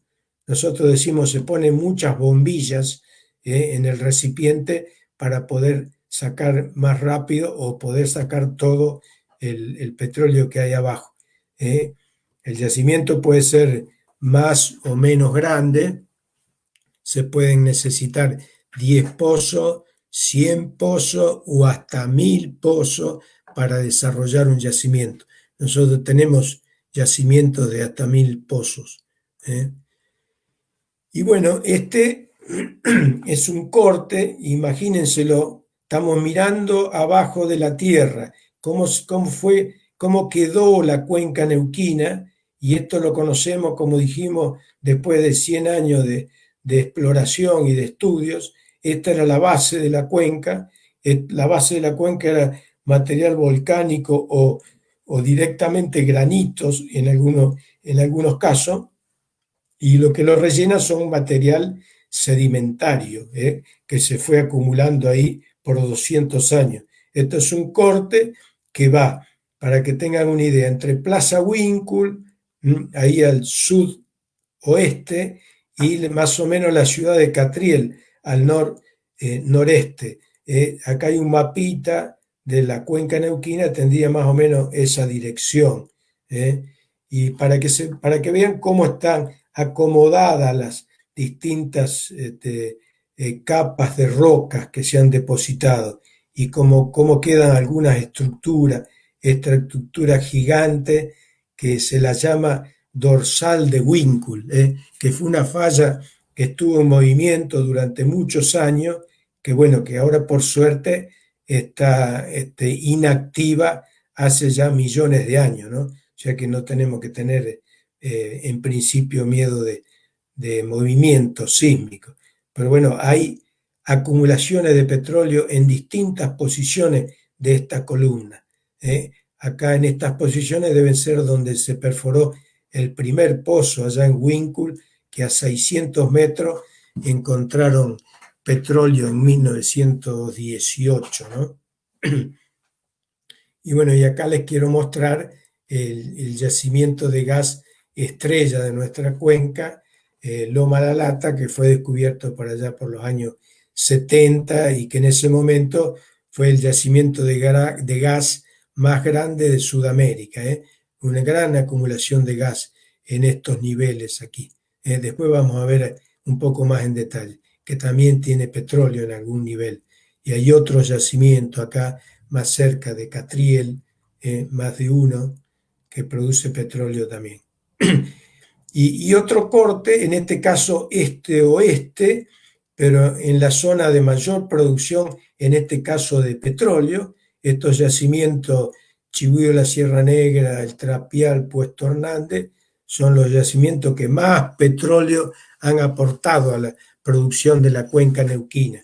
Nosotros decimos, se ponen muchas bombillas en el recipiente para poder sacar más rápido o poder sacar todo el petróleo que hay abajo. El yacimiento puede ser más o menos grande, se pueden necesitar 10 pozos, 100 pozos o hasta 1000 pozos para desarrollar un yacimiento. Nosotros tenemos yacimientos de hasta 1000 pozos. Y bueno, este es un corte, imagínenselo, estamos mirando abajo de la tierra, cómo quedó la cuenca neuquina, y esto lo conocemos, como dijimos, después de 100 años de exploración y de estudios. Esta era la base de la cuenca. La base de la cuenca era material volcánico o directamente granitos en algunos casos, y lo que lo rellena son material sedimentario, que se fue acumulando ahí por 200 años. Esto es un corte que va, para que tengan una idea, entre Plaza Winkle, ahí al sudoeste, y más o menos la ciudad de Catriel, al noreste. Acá hay un mapita de la cuenca neuquina, tendría más o menos esa dirección. Y para que vean cómo están acomodadas las distintas capas de rocas que se han depositado y cómo quedan algunas estructuras, esta estructura gigante que se la llama dorsal de Winkle, que fue una falla que estuvo en movimiento durante muchos años, que bueno, que ahora por suerte está inactiva hace ya millones de años, ¿no? O sea que no tenemos que tener en principio miedo de movimientos sísmicos. Pero bueno, hay acumulaciones de petróleo en distintas posiciones de esta columna. Acá en estas posiciones deben ser donde se perforó el primer pozo allá en Winkle, que a 600 metros encontraron petróleo en 1918, ¿no? Y bueno, y acá les quiero mostrar el yacimiento de gas estrella de nuestra cuenca, Loma La Lata, que fue descubierto por allá por los años 70 y que en ese momento fue el yacimiento de gas más grande de Sudamérica, una gran acumulación de gas en estos niveles aquí. Después vamos a ver un poco más en detalle, que también tiene petróleo en algún nivel. Y hay otro yacimiento acá más cerca de Catriel, más de uno, que produce petróleo también. Y otro corte, en este caso este-oeste, pero en la zona de mayor producción, en este caso de petróleo, estos yacimientos, Chivúa, la Sierra Negra, el Trapial, Puesto Hernández, son los yacimientos que más petróleo han aportado a la producción de la cuenca neuquina.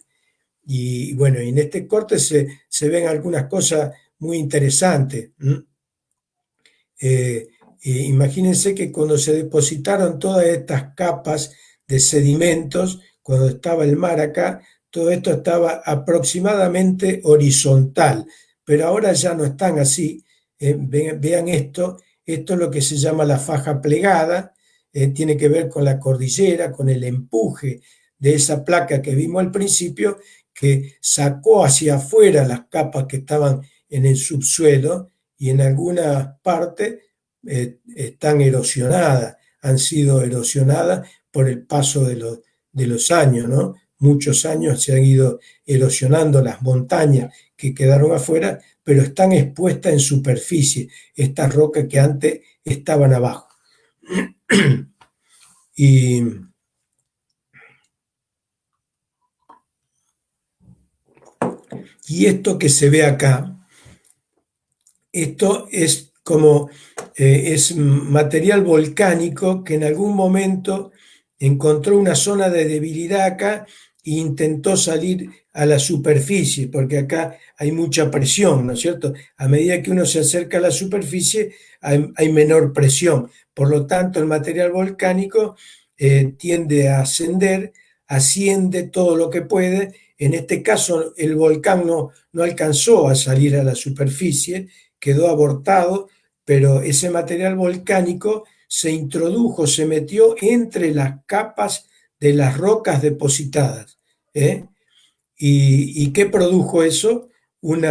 Y bueno, en este corte se ven algunas cosas muy interesantes. Imagínense que cuando se depositaron todas estas capas de sedimentos, cuando estaba el mar acá, todo esto estaba aproximadamente horizontal, pero ahora ya no están así. Vean esto es lo que se llama la faja plegada, tiene que ver con la cordillera, con el empuje de esa placa que vimos al principio, que sacó hacia afuera las capas que estaban en el subsuelo y en algunas partes están erosionadas, han sido erosionadas por el paso de los años, ¿no? Muchos años se han ido erosionando las montañas que quedaron afuera, pero están expuestas en superficie, estas rocas que antes estaban abajo. Y esto que se ve acá, esto es como es material volcánico que en algún momento encontró una zona de debilidad acá e intentó salir a la superficie, porque acá hay mucha presión, ¿no es cierto? A medida que uno se acerca a la superficie hay menor presión, por lo tanto el material volcánico tiende a ascender, asciende todo lo que puede. En este caso el volcán no alcanzó a salir a la superficie, quedó abortado, pero ese material volcánico se introdujo, se metió entre las capas de las rocas depositadas. ¿Y qué produjo eso? Un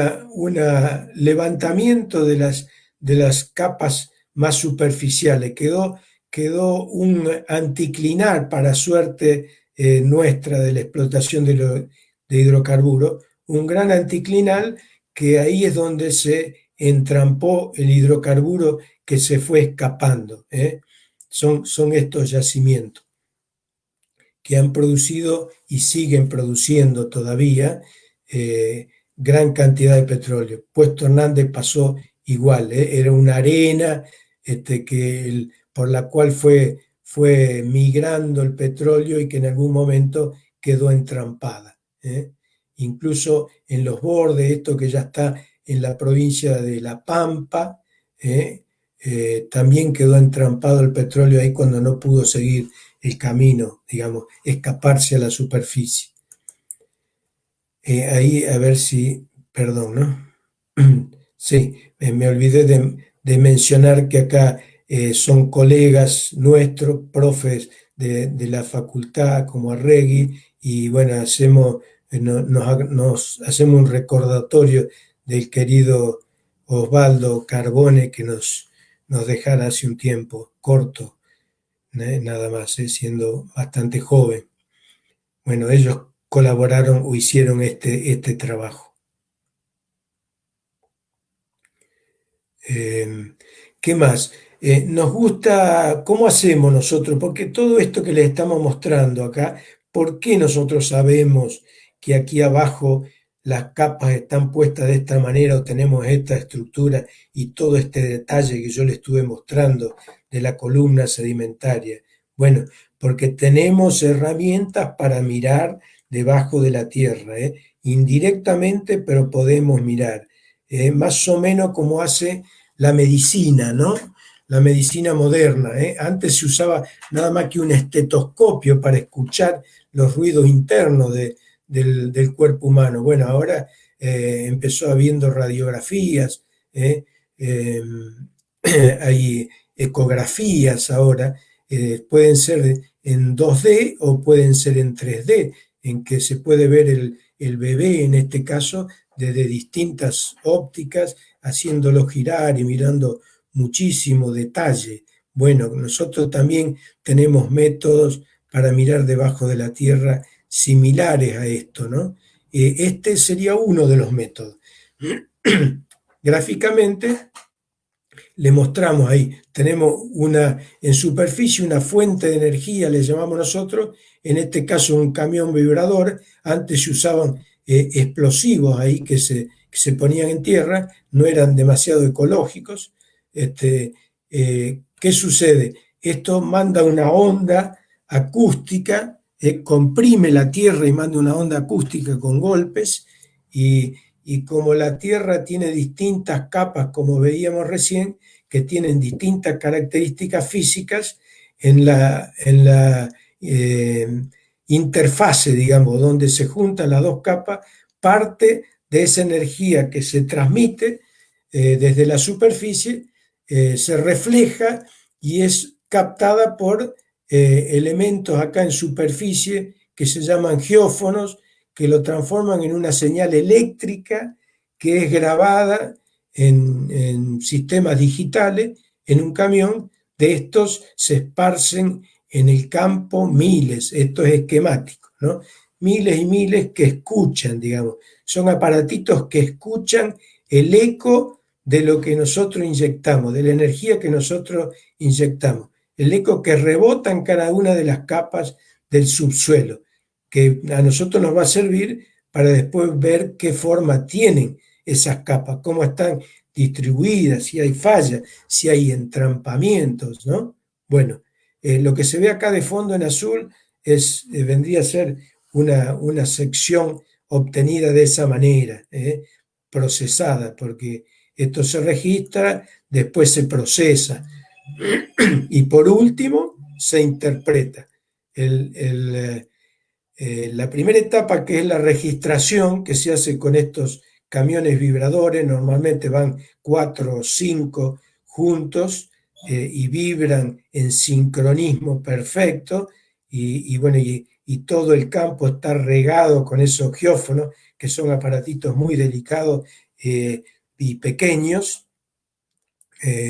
levantamiento de las capas más superficiales. Quedó un anticlinar, para suerte nuestra de la explotación de hidrocarburos, un gran anticlinal, que ahí es donde se entrampó el hidrocarburo que se fue escapando. Son estos yacimientos que han producido y siguen produciendo todavía gran cantidad de petróleo. Puesto Hernández pasó igual, era una arena por la cual fue migrando el petróleo y que en algún momento quedó entrampada. Incluso en los bordes, esto que ya está en la provincia de La Pampa, también quedó entrampado el petróleo ahí cuando no pudo seguir el camino, digamos, escaparse a la superficie. Ahí, a ver si, perdón, ¿no? Sí, me olvidé de mencionar que acá son colegas nuestros, profes de la facultad, como Arregui, y bueno, nos hacemos un recordatorio del querido Osvaldo Carbone, que nos dejara hace un tiempo corto. nada más, siendo bastante joven. Bueno, ellos colaboraron o hicieron este trabajo. ¿Qué más? Nos gusta, ¿cómo hacemos nosotros? Porque todo esto que les estamos mostrando acá, ¿por qué nosotros sabemos que aquí abajo las capas están puestas de esta manera o tenemos esta estructura y todo este detalle que yo les estuve mostrando de la columna sedimentaria? Bueno, porque tenemos herramientas para mirar debajo de la tierra, indirectamente, pero podemos mirar, más o menos como hace la medicina, ¿no? La medicina moderna. Antes se usaba nada más que un estetoscopio para escuchar los ruidos internos del cuerpo humano. Bueno, ahora empezó habiendo radiografías, eh, hay ecografías ahora, pueden ser en 2D o pueden ser en 3D, en que se puede ver el bebé, en este caso, desde distintas ópticas, haciéndolo girar y mirando muchísimo detalle. Bueno, nosotros también tenemos métodos para mirar debajo de la tierra similares a esto, ¿no? Este sería uno de los métodos. Gráficamente le mostramos ahí, tenemos en superficie una fuente de energía, le llamamos nosotros, en este caso un camión vibrador. Antes se usaban explosivos ahí que se ponían en tierra, no eran demasiado ecológicos. ¿Qué sucede? Esto manda una onda acústica, comprime la tierra y manda una onda acústica con golpes, y como la tierra tiene distintas capas, como veíamos recién, que tienen distintas características físicas, en la interfase, digamos, donde se juntan las dos capas, parte de esa energía que se transmite desde la superficie se refleja y es captada por elementos acá en superficie que se llaman geófonos, que lo transforman en una señal eléctrica que es grabada en sistemas digitales en un camión. De estos se esparcen en el campo miles, esto es esquemático, ¿no? Miles y miles que escuchan, digamos, son aparatitos que escuchan el eco de lo que nosotros inyectamos, de la energía que nosotros inyectamos, el eco que rebota en cada una de las capas del subsuelo, que a nosotros nos va a servir para después ver qué forma tienen esas capas, cómo están distribuidas, si hay fallas, si hay entrampamientos, ¿no? Bueno, lo que se ve acá de fondo en azul vendría a ser una sección obtenida de esa manera, procesada, porque esto se registra, después se procesa y por último se interpreta. La primera etapa, que es la registración, que se hace con estos camiones vibradores, normalmente van 4 o 5 juntos y vibran en sincronismo perfecto, bueno, y todo el campo está regado con esos geófonos, que son aparatitos muy delicados y pequeños.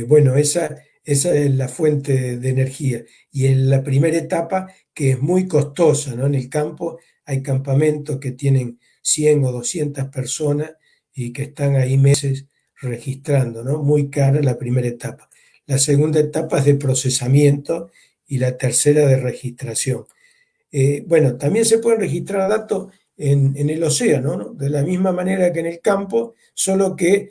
Bueno, esa es la fuente de energía. Y en la primera etapa, que es muy costosa, ¿no? En el campo hay campamentos que tienen 100 o 200 personas y que están ahí meses registrando, ¿no? Muy cara la primera etapa. La segunda etapa es de procesamiento y la tercera de registración. Bueno, también se pueden registrar datos en el océano, ¿no? De la misma manera que en el campo, solo que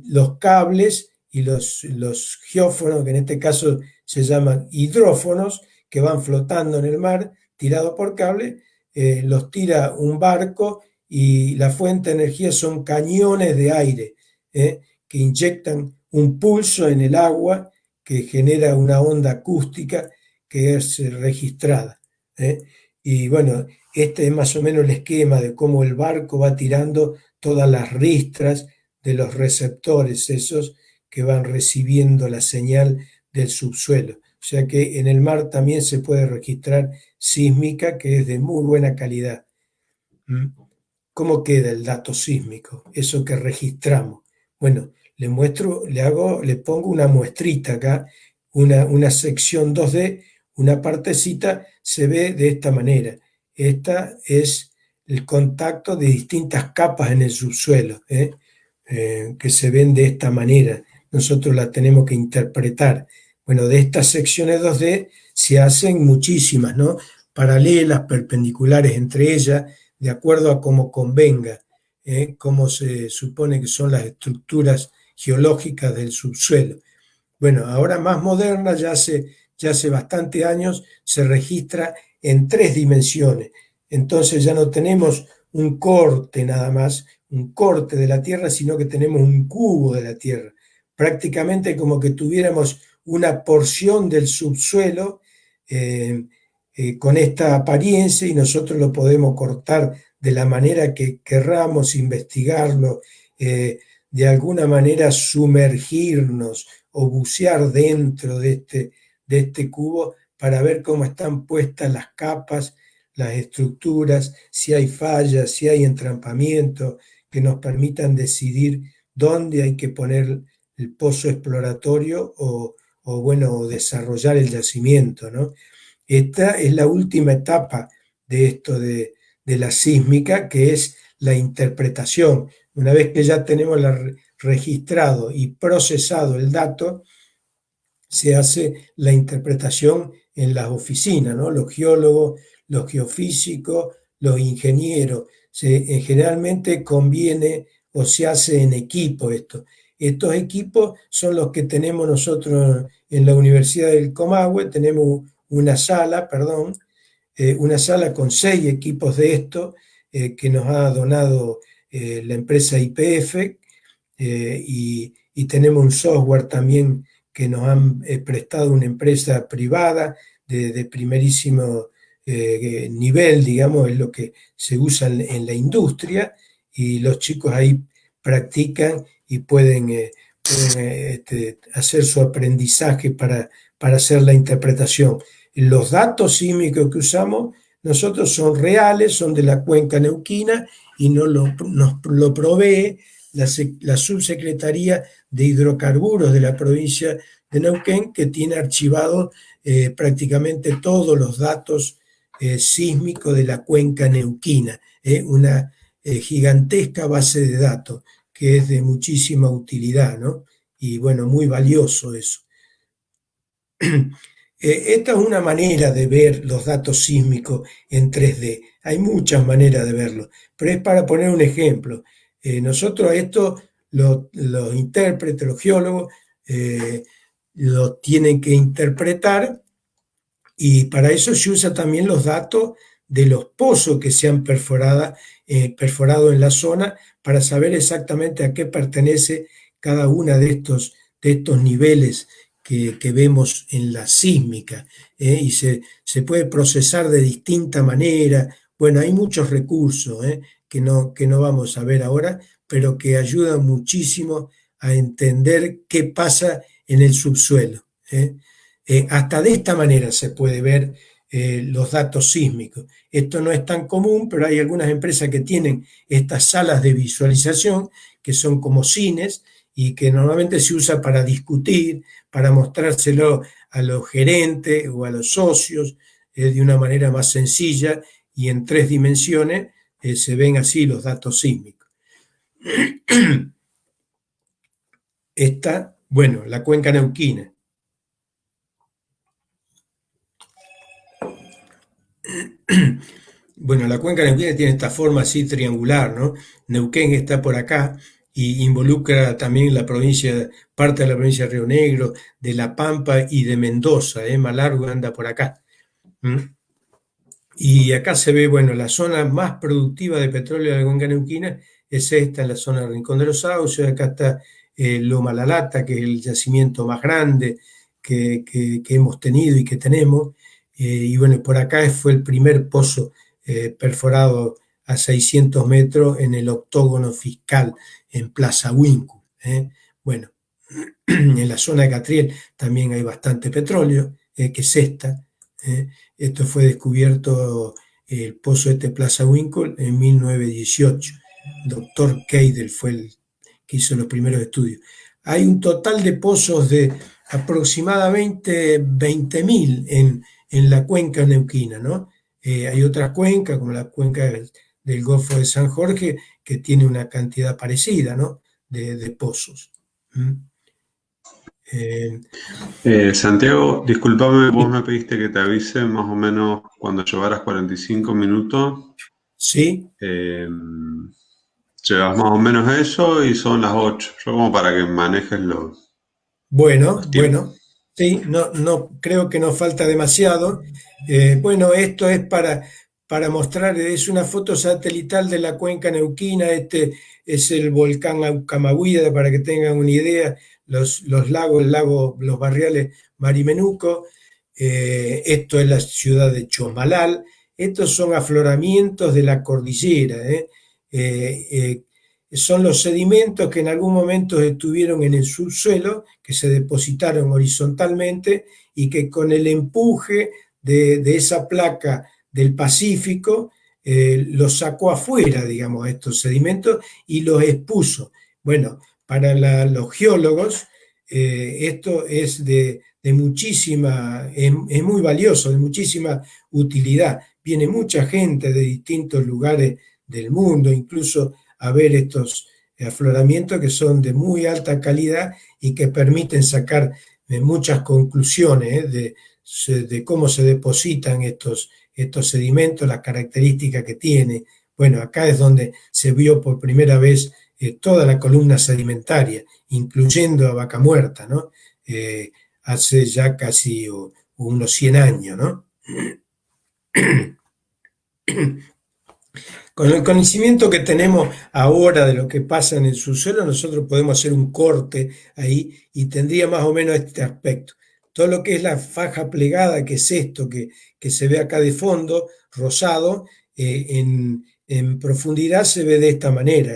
los cables y los geófonos, que en este caso se llaman hidrófonos, que van flotando en el mar, tirados por cable, los tira un barco, y la fuente de energía son cañones de aire, que inyectan un pulso en el agua que genera una onda acústica que es registrada. Y bueno, este es más o menos el esquema de cómo el barco va tirando todas las ristras de los receptores, esos que van recibiendo la señal del subsuelo. O sea que en el mar también se puede registrar sísmica, que es de muy buena calidad. ¿Cómo queda el dato sísmico? Eso que registramos. Bueno, le pongo una muestrita acá, una sección 2D, una partecita se ve de esta manera. Esta es el contacto de distintas capas en el subsuelo, que se ven de esta manera. Nosotros las tenemos que interpretar. Bueno, de estas secciones 2D se hacen muchísimas, ¿no? Paralelas, perpendiculares entre ellas, de acuerdo a cómo convenga, cómo se supone que son las estructuras geológicas del subsuelo. Bueno, ahora más moderna, ya hace bastante años, se registra en 3 dimensiones. Entonces ya no tenemos un corte nada más, un corte de la Tierra, sino que tenemos un cubo de la Tierra. Prácticamente como que tuviéramos una porción del subsuelo con esta apariencia, y nosotros lo podemos cortar de la manera que querramos, investigarlo, de alguna manera sumergirnos o bucear dentro de este cubo para ver cómo están puestas las capas, las estructuras, si hay fallas, si hay entrampamiento, que nos permitan decidir dónde hay que poner el pozo exploratorio o desarrollar el yacimiento, ¿no? Esta es la última etapa de esto de la sísmica, que es la interpretación. Una vez que ya tenemos registrado y procesado el dato, se hace la interpretación en las oficinas, ¿no? Los geólogos, los geofísicos, los ingenieros. Generalmente conviene o se hace en equipo esto. Estos equipos son los que tenemos nosotros en la Universidad del Comahue. Tenemos una sala con 6 equipos de esto que nos ha donado la empresa YPF, y tenemos un software también que nos han prestado una empresa privada de primerísimo nivel, digamos, es lo que se usa en la industria, y los chicos ahí practican y pueden hacer su aprendizaje para hacer la interpretación. Los datos sísmicos que usamos nosotros son reales, son de la cuenca neuquina, y nos lo provee la Subsecretaría de Hidrocarburos de la provincia de Neuquén, que tiene archivados prácticamente todos los datos sísmicos de la cuenca neuquina, una gigantesca base de datos que es de muchísima utilidad, ¿no? Y bueno, muy valioso eso. Esta es una manera de ver los datos sísmicos en 3D. Hay muchas maneras de verlo, pero es para poner un ejemplo. Nosotros esto, los intérpretes, los geólogos, lo tienen que interpretar, y para eso se usa también los datos de los pozos que se han perforado en la zona, para saber exactamente a qué pertenece cada una de estos niveles que vemos en la sísmica, y se puede procesar de distinta manera. Bueno, hay muchos recursos que no vamos a ver ahora, pero que ayudan muchísimo a entender qué pasa en el subsuelo. Hasta de esta manera se puede ver los datos sísmicos. Esto no es tan común, pero hay algunas empresas que tienen estas salas de visualización que son como cines, y que normalmente se usa para discutir, para mostrárselo a los gerentes o a los socios de una manera más sencilla, y en 3 dimensiones se ven así los datos sísmicos. Esta, bueno, la cuenca neuquina. Bueno, la cuenca neuquina tiene esta forma así triangular, ¿no? Neuquén está por acá y involucra también parte de la provincia de Río Negro, de La Pampa y de Mendoza. Malargüe anda por acá. Y acá se ve, bueno, la zona más productiva de petróleo de la cuenca neuquina es esta, en la zona del Rincón de los Sauces. Acá está Loma La Lata, que es el yacimiento más grande que hemos tenido y que tenemos. Y bueno, por acá fue el primer pozo perforado a 600 metros en el octógono fiscal en Plaza Huínculo. Bueno, en la zona de Catriel también hay bastante petróleo, que es esta. Esto fue descubierto, el pozo de Plaza Huínculo, en 1918. Doctor Keidel fue el que hizo los primeros estudios. Hay un total de pozos de aproximadamente 20.000 en la cuenca neuquina, ¿no? Hay otras cuencas, como la cuenca del Golfo de San Jorge, que tiene una cantidad parecida, ¿no? De pozos. Santiago, discúlpame, vos me pediste que te avise más o menos cuando llevaras 45 minutos. Sí, Llevas más o menos eso y son las 8. Yo como para que manejes bueno, los tiempos. bueno, sí, no creo que nos falta demasiado. Bueno, esto es para mostrar, es una foto satelital de la cuenca neuquina. Este es el volcán Aucamahuida, para que tengan una idea, los lagos, el lago, los barriales Marimenuco. Esto es la ciudad de Chomalal. Estos son afloramientos de la cordillera. Son los sedimentos que en algún momento estuvieron en el subsuelo, que se depositaron horizontalmente y que con el empuje de esa placa del Pacífico los sacó afuera, digamos, estos sedimentos y los expuso. Bueno, para los geólogos esto es de muchísima, es muy valioso, de muchísima utilidad. Viene mucha gente de distintos lugares del mundo, incluso a ver estos afloramientos que son de muy alta calidad y que permiten sacar muchas conclusiones de cómo se depositan estos sedimentos, las características que tiene. Bueno, acá es donde se vio por primera vez toda la columna sedimentaria, incluyendo a Vaca Muerta, ¿no? Hace ya casi unos 100 años, ¿no? Con el conocimiento que tenemos ahora de lo que pasa en el subsuelo, nosotros podemos hacer un corte ahí y tendría más o menos este aspecto. Todo lo que es la faja plegada, que es esto que se ve acá de fondo, rosado, en profundidad se ve de esta manera.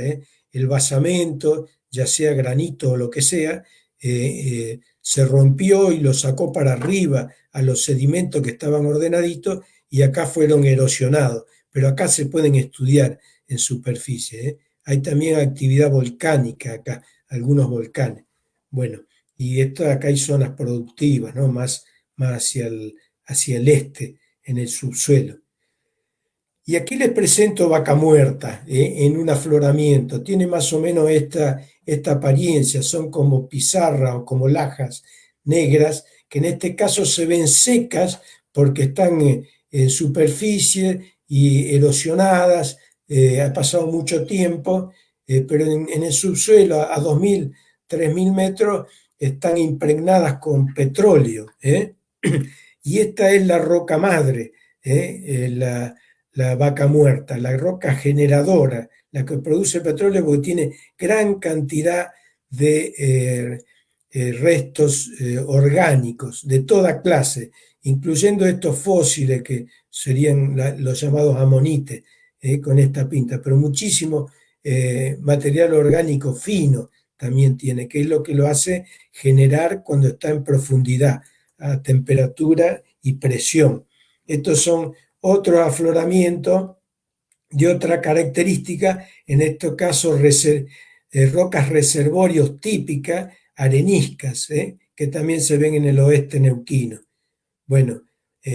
El basamento, ya sea granito o lo que sea, se rompió y lo sacó para arriba a los sedimentos que estaban ordenaditos y acá fueron erosionados. Pero acá se pueden estudiar en superficie. Hay también actividad volcánica acá, algunos volcanes. Bueno, y esto acá hay zonas productivas, ¿no? Más hacia el este, en el subsuelo. Y aquí les presento Vaca Muerta en un afloramiento. Tiene más o menos esta apariencia, son como pizarra o como lajas negras, que en este caso se ven secas porque están en superficie y erosionadas, ha pasado mucho tiempo, pero en el subsuelo a 2.000, 3.000 metros están impregnadas con petróleo. Y esta es la roca madre, la Vaca Muerta, la roca generadora, la que produce petróleo porque tiene gran cantidad de restos orgánicos de toda clase, incluyendo estos fósiles que serían los llamados amonites, con esta pinta, pero muchísimo material orgánico fino también tiene, que es lo que lo hace generar cuando está en profundidad, a temperatura y presión. Estos son otros afloramientos de otra característica, en este caso rocas reservorios típicas, areniscas, que también se ven en el oeste neuquino. Bueno,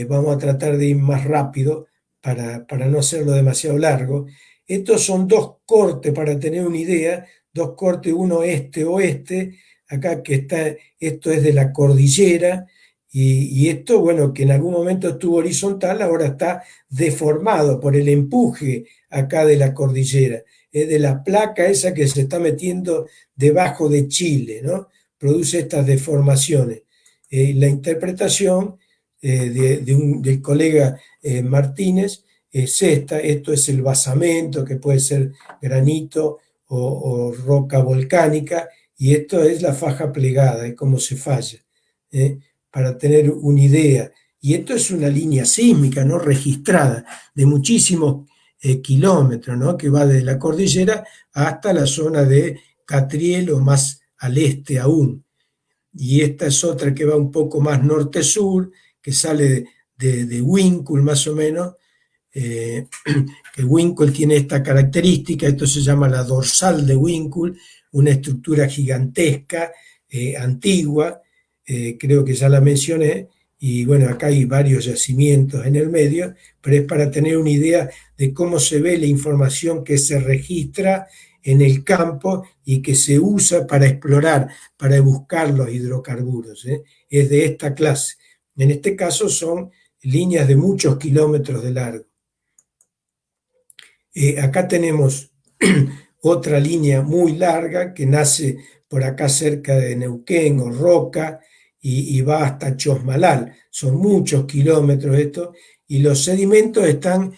vamos a tratar de ir más rápido para no hacerlo demasiado largo. Estos son dos cortes, para tener una idea, dos cortes, uno este-oeste, acá que está, esto es de la cordillera, y esto, bueno, que en algún momento estuvo horizontal, ahora está deformado por el empuje acá de la cordillera, de la placa esa que se está metiendo debajo de Chile, ¿no? Produce estas deformaciones. La interpretación del colega Martínez es esta: esto es el basamento, que puede ser granito o roca volcánica, y esto es la faja plegada, es como se falla, para tener una idea. Y esto es una línea sísmica, ¿no? Registrada de muchísimos kilómetros, ¿no? Que va desde la cordillera hasta la zona de Catriel o más al este aún. Y esta es otra que va un poco más norte-sur, que sale de Winkle más o menos, que Winkle tiene esta característica, esto se llama la dorsal de Winkle, una estructura gigantesca, antigua, creo que ya la mencioné, y bueno, acá hay varios yacimientos en el medio, pero es para tener una idea de cómo se ve la información que se registra en el campo y que se usa para explorar, para buscar los hidrocarburos. Es de esta clase. En este caso son líneas de muchos kilómetros de largo. Acá tenemos otra línea muy larga que nace por acá cerca de Neuquén o Roca y va hasta Chosmalal. Son muchos kilómetros esto y los sedimentos están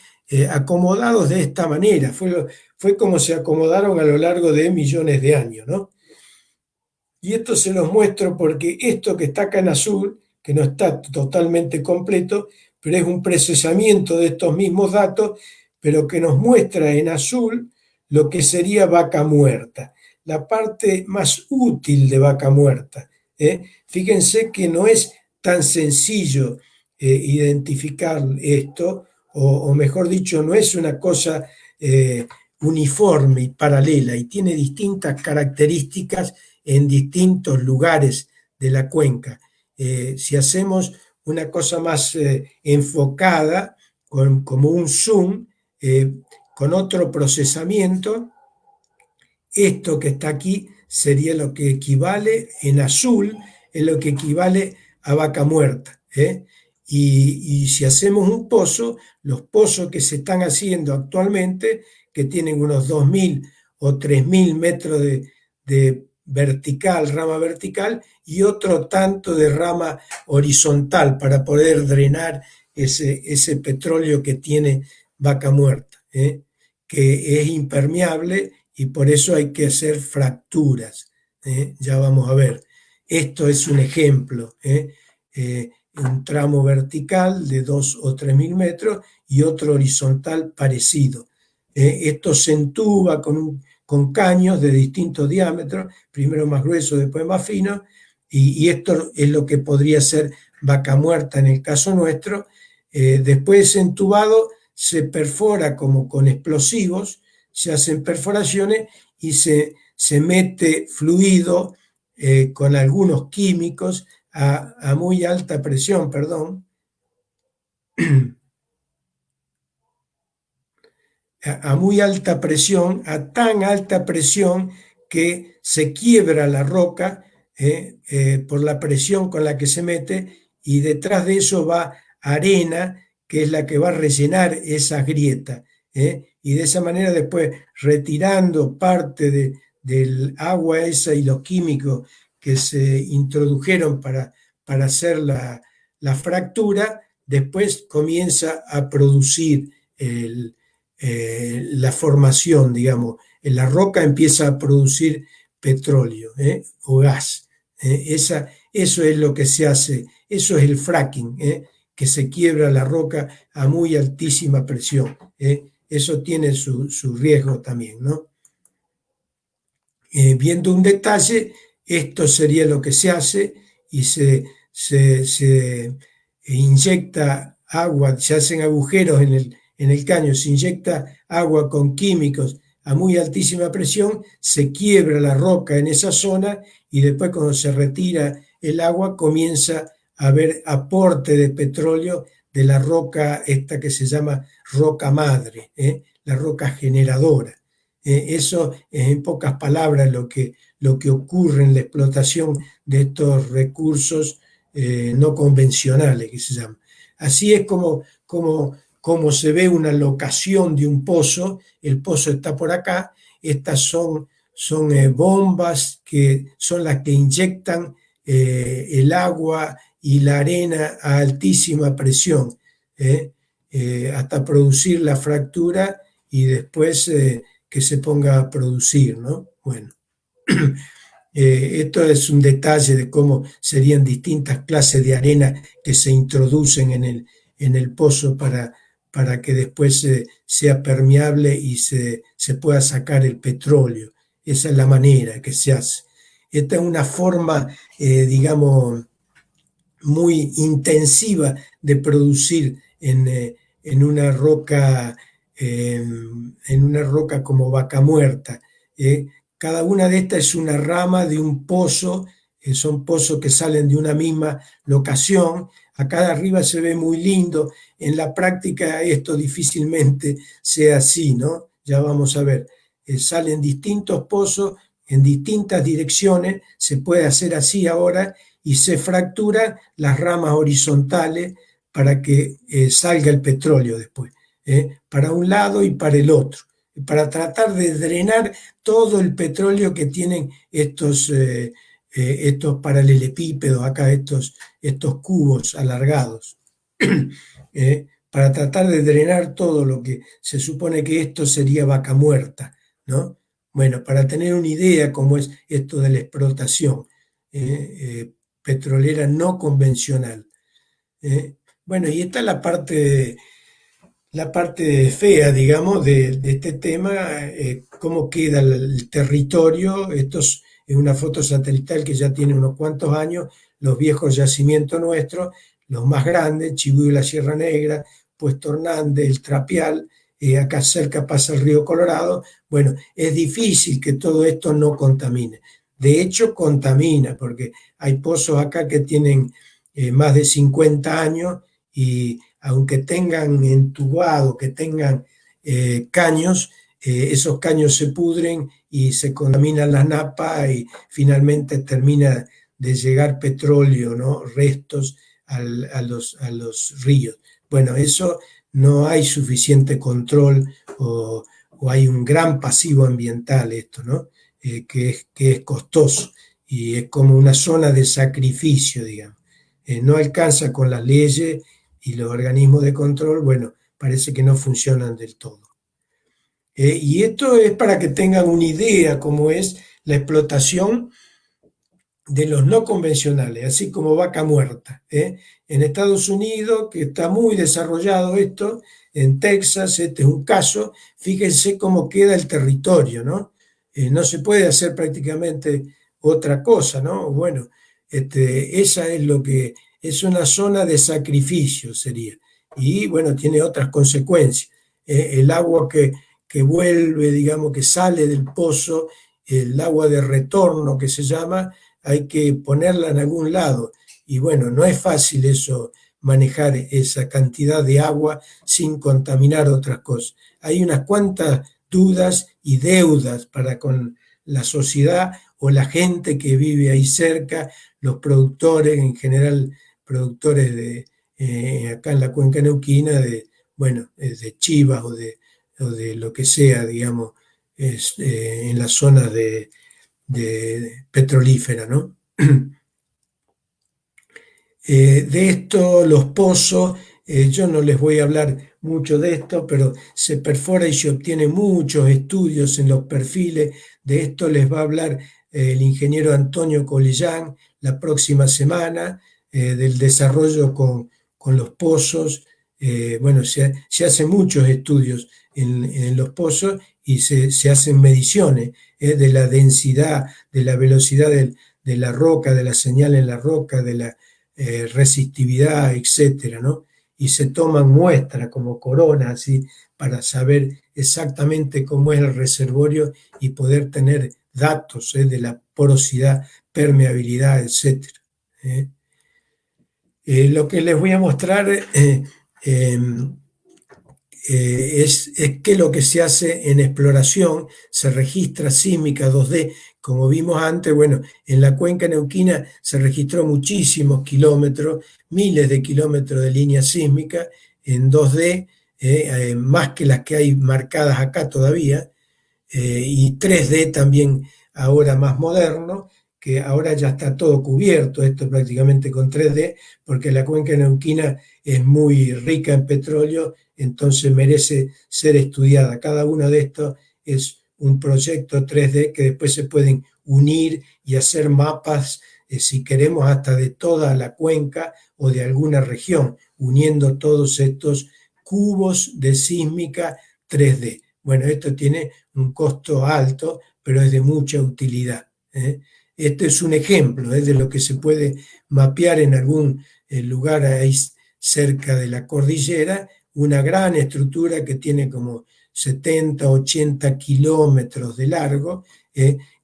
acomodados de esta manera. Fue como se acomodaron a lo largo de millones de años, ¿no? Y esto se los muestro porque esto que está acá en azul, que no está totalmente completo, pero es un procesamiento de estos mismos datos, pero que nos muestra en azul lo que sería Vaca Muerta, la parte más útil de Vaca Muerta. Fíjense que no es tan sencillo identificar esto, o mejor dicho, no es una cosa uniforme y paralela, y tiene distintas características en distintos lugares de la cuenca. Si hacemos una cosa más enfocada, como un zoom, con otro procesamiento, esto que está aquí sería lo que equivale en azul, es lo que equivale a Vaca Muerta. Y si hacemos un pozo, los pozos que se están haciendo actualmente, que tienen unos 2.000 o 3.000 metros de vertical, rama vertical, y otro tanto de rama horizontal para poder drenar ese petróleo que tiene Vaca Muerta, que es impermeable y por eso hay que hacer fracturas. Ya vamos a ver. Esto es un ejemplo. Un tramo vertical de 2 o 3.000 metros y otro horizontal parecido. Esto se entuba con caños de distintos diámetros, primero más grueso, después más fino, y esto es lo que podría ser Vaca Muerta en el caso nuestro. Después entubado se perfora como con explosivos, se hacen perforaciones y se mete fluido con algunos químicos a muy alta presión, perdón, a muy alta presión, a tan alta presión que se quiebra la roca por la presión con la que se mete, y detrás de eso va arena, que es la que va a rellenar esas grietas. Y de esa manera después, retirando parte del agua esa y los químicos que se introdujeron para hacer la fractura, después comienza a producir la formación, digamos. La roca empieza a producir petróleo o gas. Eso es lo que se hace, eso es el fracking, que se quiebra la roca a muy altísima presión. Eso tiene su riesgo también, ¿no? Viendo un detalle, esto sería lo que se hace y se inyecta agua, se hacen agujeros en el caño, se inyecta agua con químicos a muy altísima presión, se quiebra la roca en esa zona y después cuando se retira el agua comienza a haber aporte de petróleo de la roca esta que se llama roca madre, la roca generadora. Eso es en pocas palabras lo que ocurre en la explotación de estos recursos no convencionales que se llaman. Así es como se ve una locación de un pozo. El pozo está por acá. Estas son bombas que son las que inyectan el agua y la arena a altísima presión hasta producir la fractura y después que se ponga a producir, ¿no? Bueno, esto es un detalle de cómo serían distintas clases de arena que se introducen en el pozo para que después sea permeable y se pueda sacar el petróleo. Esa es la manera que se hace. Esta es una forma, digamos, muy intensiva de producir en una roca como Vaca Muerta. Cada una de estas es una rama de un pozo, son pozos que salen de una misma locación. acá de arriba se ve muy lindo, en la práctica esto difícilmente sea así, ¿no? Ya vamos a ver, salen distintos pozos en distintas direcciones, se puede hacer así ahora y se fracturan las ramas horizontales para que salga el petróleo después, para un lado y para el otro, para tratar de drenar todo el petróleo que tienen estos paralelepípedos, acá estos cubos alargados, para tratar de drenar todo lo que se supone que esto sería vaca muerta, ¿no? Bueno, para tener una idea cómo es esto de la explotación petrolera no convencional. Bueno, y esta es la parte fea, digamos, de este tema, cómo queda el territorio. Esto es una foto satelital que ya tiene unos cuantos años, los viejos yacimientos nuestros, los más grandes, Chibú y la Sierra Negra, Puesto Hernández, el Trapial, acá cerca pasa el río Colorado. Bueno, es difícil que todo esto no contamine. De hecho, contamina, porque hay pozos acá que tienen más de 50 años y aunque tengan entubado, que tengan caños, esos caños se pudren y se contaminan las napas y finalmente termina de llegar petróleo, ¿no? Restos a los ríos. Bueno, eso no hay suficiente control o hay un gran pasivo ambiental esto, ¿no? Que es costoso y es como una zona de sacrificio, digamos. No alcanza con las leyes y los organismos de control, bueno, parece que no funcionan del todo. Y esto es para que tengan una idea cómo es la explotación de los no convencionales, así como vaca muerta. En Estados Unidos, que está muy desarrollado esto, en Texas, este es un caso, fíjense cómo queda el territorio, ¿no? No se puede hacer prácticamente otra cosa, ¿no? Bueno, esa es lo que es una zona de sacrificio, sería. Y bueno, tiene otras consecuencias. El agua que vuelve, digamos, que sale del pozo, el agua de retorno que se llama, hay que ponerla en algún lado. Y bueno, no es fácil eso, manejar esa cantidad de agua sin contaminar otras cosas. Hay unas cuantas dudas y deudas para con la sociedad o la gente que vive ahí cerca, los productores, en general productores acá en la cuenca neuquina, de chivas o de lo que sea, digamos, en las zonas de petrolífera, ¿no? De esto, los pozos, yo no les voy a hablar mucho de esto, pero se perfora y se obtiene muchos estudios en los perfiles. De esto les va a hablar el ingeniero Antonio Colillán la próxima semana, del desarrollo con los pozos. Bueno, se hacen muchos estudios en los pozos y se hacen mediciones de la densidad, de la velocidad de la roca, de la señal en la roca, de la resistividad, etcétera, ¿no? Y se toman muestras como coronas, así, para saber exactamente cómo es el reservorio y poder tener datos de la porosidad, permeabilidad, etcétera. Lo que les voy a mostrar es que lo que se hace en exploración, se registra sísmica 2D, como vimos antes. Bueno, en la cuenca neuquina se registró muchísimos kilómetros, miles de kilómetros de línea sísmica en 2D, más que las que hay marcadas acá todavía, y 3D también ahora más moderno, que ahora ya está todo cubierto, esto prácticamente con 3D, porque la cuenca neuquina es muy rica en petróleo, entonces merece ser estudiada. Cada uno de estos es un proyecto 3D que después se pueden unir y hacer mapas, si queremos, hasta de toda la cuenca o de alguna región, uniendo todos estos cubos de sísmica 3D. Bueno, esto tiene un costo alto, pero es de mucha utilidad. Este es un ejemplo de lo que se puede mapear en algún lugar ahí cerca de la cordillera, una gran estructura que tiene como 70, 80 kilómetros de largo.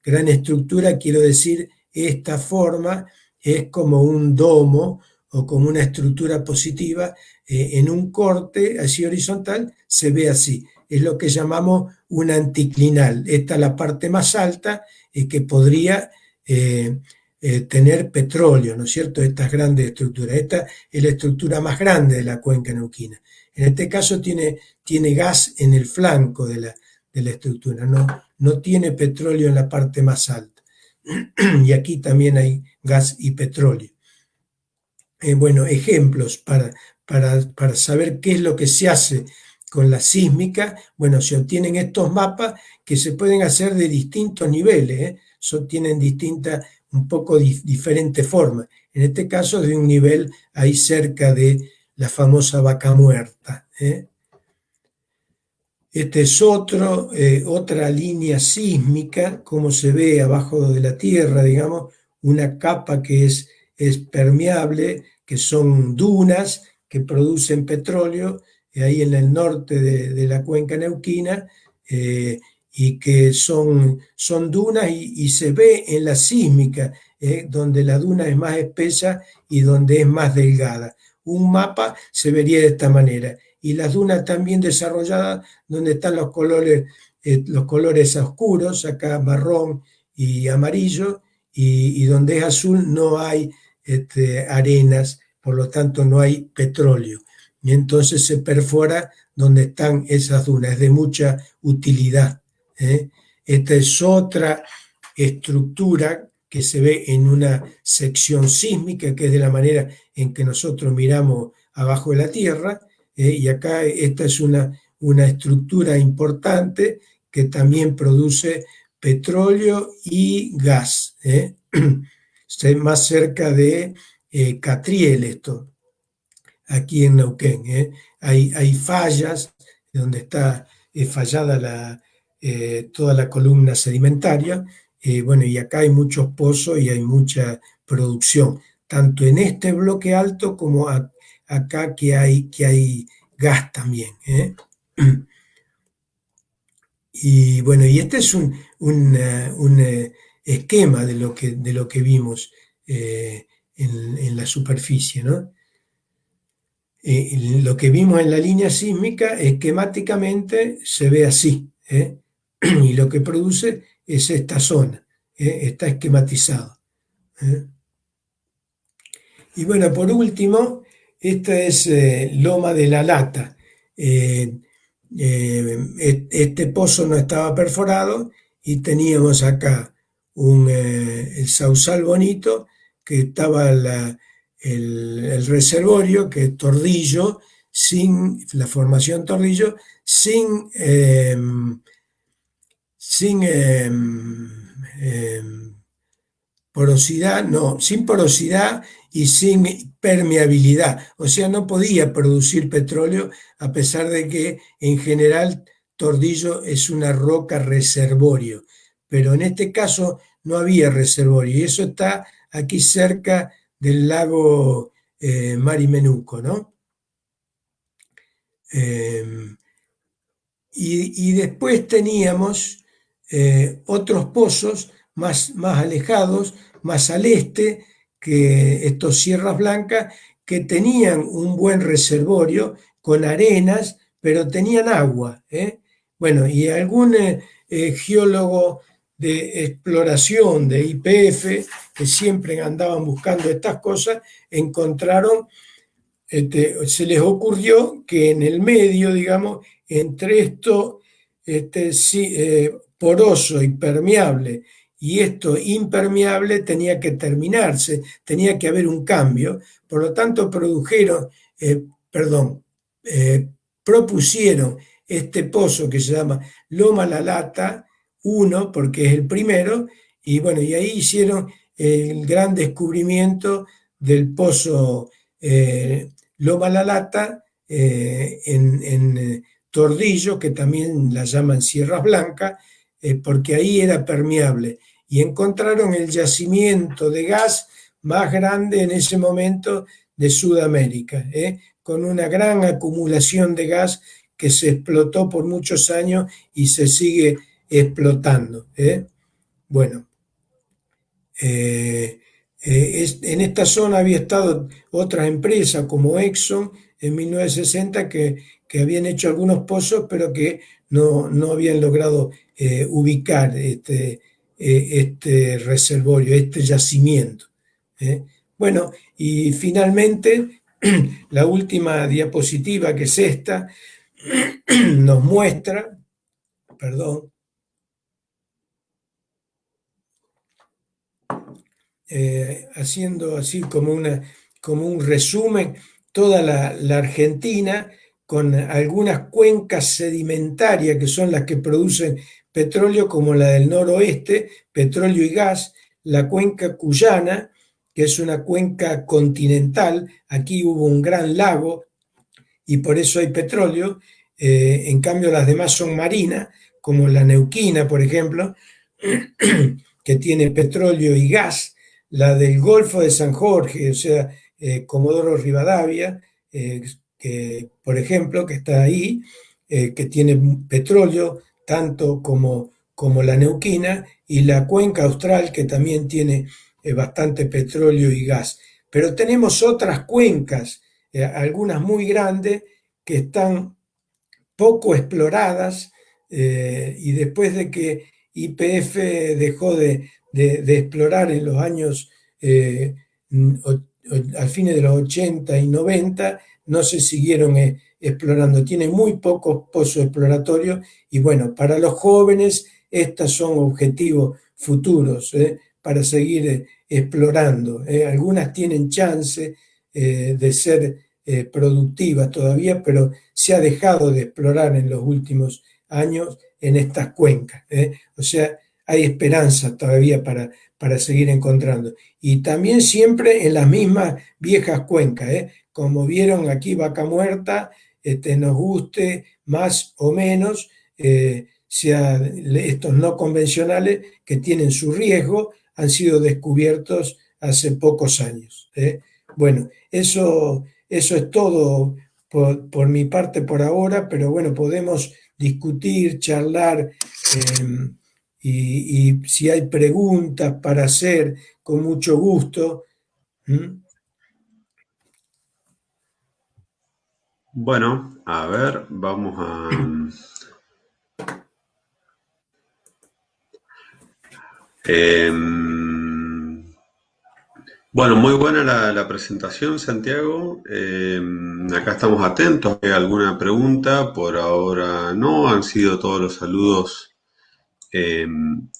Gran estructura, quiero decir, esta forma es como un domo o como una estructura positiva, en un corte así horizontal se ve así. Es lo que llamamos un anticlinal. Esta es la parte más alta que podría tener petróleo, ¿no es cierto? Estas grandes estructuras. Esta es la estructura más grande de la cuenca neuquina. En este caso tiene gas en el flanco de la estructura, no tiene petróleo en la parte más alta. Y aquí también hay gas y petróleo. Bueno, ejemplos para saber qué es lo que se hace con la sísmica. Bueno, se obtienen estos mapas que se pueden hacer de distintos niveles, tienen un poco diferentes formas. En este caso, de un nivel ahí cerca de la famosa Vaca Muerta. Este es otra línea sísmica, como se ve abajo de la tierra, digamos, una capa que es permeable, que son dunas que producen petróleo, ahí en el norte de la cuenca neuquina, y que son dunas y se ve en la sísmica, donde la duna es más espesa y donde es más delgada. Un mapa se vería de esta manera. Y las dunas también desarrolladas donde están los colores oscuros, acá marrón y amarillo, y donde es azul no hay arenas, por lo tanto no hay petróleo. Y entonces se perfora donde están esas dunas, es de mucha utilidad. Esta es otra estructura que se ve en una sección sísmica, que es de la manera en que nosotros miramos abajo de la Tierra, y acá esta es una estructura importante que también produce petróleo y gas. Más cerca de Catriel esto, aquí en Neuquén. Hay fallas donde está fallada toda la columna sedimentaria. Bueno, y acá hay muchos pozos y hay mucha producción, tanto en este bloque alto como acá que hay gas también. Y bueno, y este es un esquema de lo que vimos en la superficie, ¿no? Lo que vimos en la línea sísmica esquemáticamente se ve así, y lo que produce es esta zona, está esquematizado. Y bueno, por último, esta es Loma de la Lata. Este pozo no estaba perforado y teníamos acá el sausal bonito, que estaba el reservorio, que es Tordillo, sin la formación Tordillo, sin porosidad, no, sin porosidad y sin permeabilidad. O sea, no podía producir petróleo, a pesar de que en general Tordillo es una roca reservorio. Pero en este caso no había reservorio, y eso está aquí cerca del lago Marimenuco, ¿no? Y después teníamos otros pozos más alejados, más al este, que estos Sierras Blancas, que tenían un buen reservorio con arenas, pero tenían agua. Bueno, y algún geólogo de exploración de YPF, que siempre andaban buscando estas cosas, encontraron, se les ocurrió que en el medio, digamos, entre esto poroso y permeable y esto impermeable, tenía que terminarse, tenía que haber un cambio. Por lo tanto, propusieron este pozo que se llama Loma La Lata 1, porque es el primero, y bueno, y ahí hicieron el gran descubrimiento del pozo Loma La Lata en Tordillo, que también la llaman Sierras Blancas, porque ahí era permeable, y encontraron el yacimiento de gas más grande en ese momento de Sudamérica, con una gran acumulación de gas que se explotó por muchos años y se sigue explotando. Bueno, En esta zona había estado otras empresas como Exxon en 1960 que habían hecho algunos pozos, pero que no habían logrado ubicar este reservorio, este yacimiento. ¿Eh? Bueno, y finalmente, la última diapositiva, que es esta, nos muestra, perdón, haciendo así como un resumen, toda la Argentina, con algunas cuencas sedimentarias que son las que producen petróleo, como la del noroeste, petróleo y gas, la cuenca cuyana, que es una cuenca continental, aquí hubo un gran lago y por eso hay petróleo. En cambio las demás son marinas, como la neuquina, por ejemplo, que tiene petróleo y gas, la del Golfo de San Jorge, o sea, Comodoro Rivadavia, que, por ejemplo, que está ahí, que tiene petróleo tanto como la neuquina, y la cuenca austral, que también tiene bastante petróleo y gas. Pero tenemos otras cuencas, algunas muy grandes, que están poco exploradas, y después de que YPF dejó de explorar en los años, al fin de los 80 y 90, no se siguieron explorando. Tiene muy pocos pozos exploratorios y bueno, para los jóvenes estos son objetivos futuros, para seguir explorando. Algunas tienen chance de ser productivas todavía, pero se ha dejado de explorar en los últimos años en estas cuencas. O sea, hay esperanza todavía para seguir encontrando. Y también siempre en las mismas viejas cuencas. Como vieron aquí, Vaca Muerta, nos guste más o menos, estos no convencionales que tienen su riesgo, han sido descubiertos hace pocos años. Bueno, eso es todo por mi parte por ahora, pero bueno, podemos discutir, charlar, y si hay preguntas para hacer, con mucho gusto. Bueno, a ver, vamos a... Bueno, muy buena la presentación, Santiago. Acá estamos atentos. ¿Hay alguna pregunta? Por ahora no. Han sido todos los saludos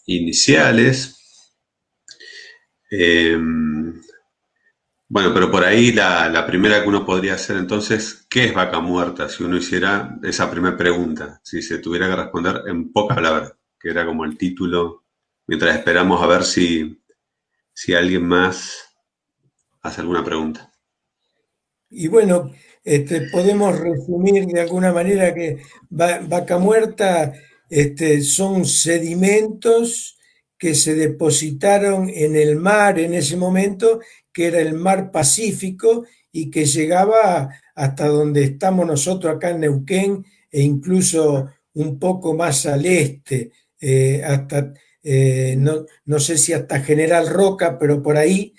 iniciales. Bueno, pero por ahí la primera que uno podría hacer entonces, ¿qué es Vaca Muerta? Si uno hiciera esa primera pregunta, si se tuviera que responder en pocas palabras, que era como el título, mientras esperamos a ver si alguien más hace alguna pregunta. Y bueno, podemos resumir de alguna manera que Vaca Muerta, son sedimentos que se depositaron en el mar en ese momento, que era el mar Pacífico, y que llegaba hasta donde estamos nosotros acá en Neuquén, e incluso un poco más al este, hasta, no sé si hasta General Roca, pero por ahí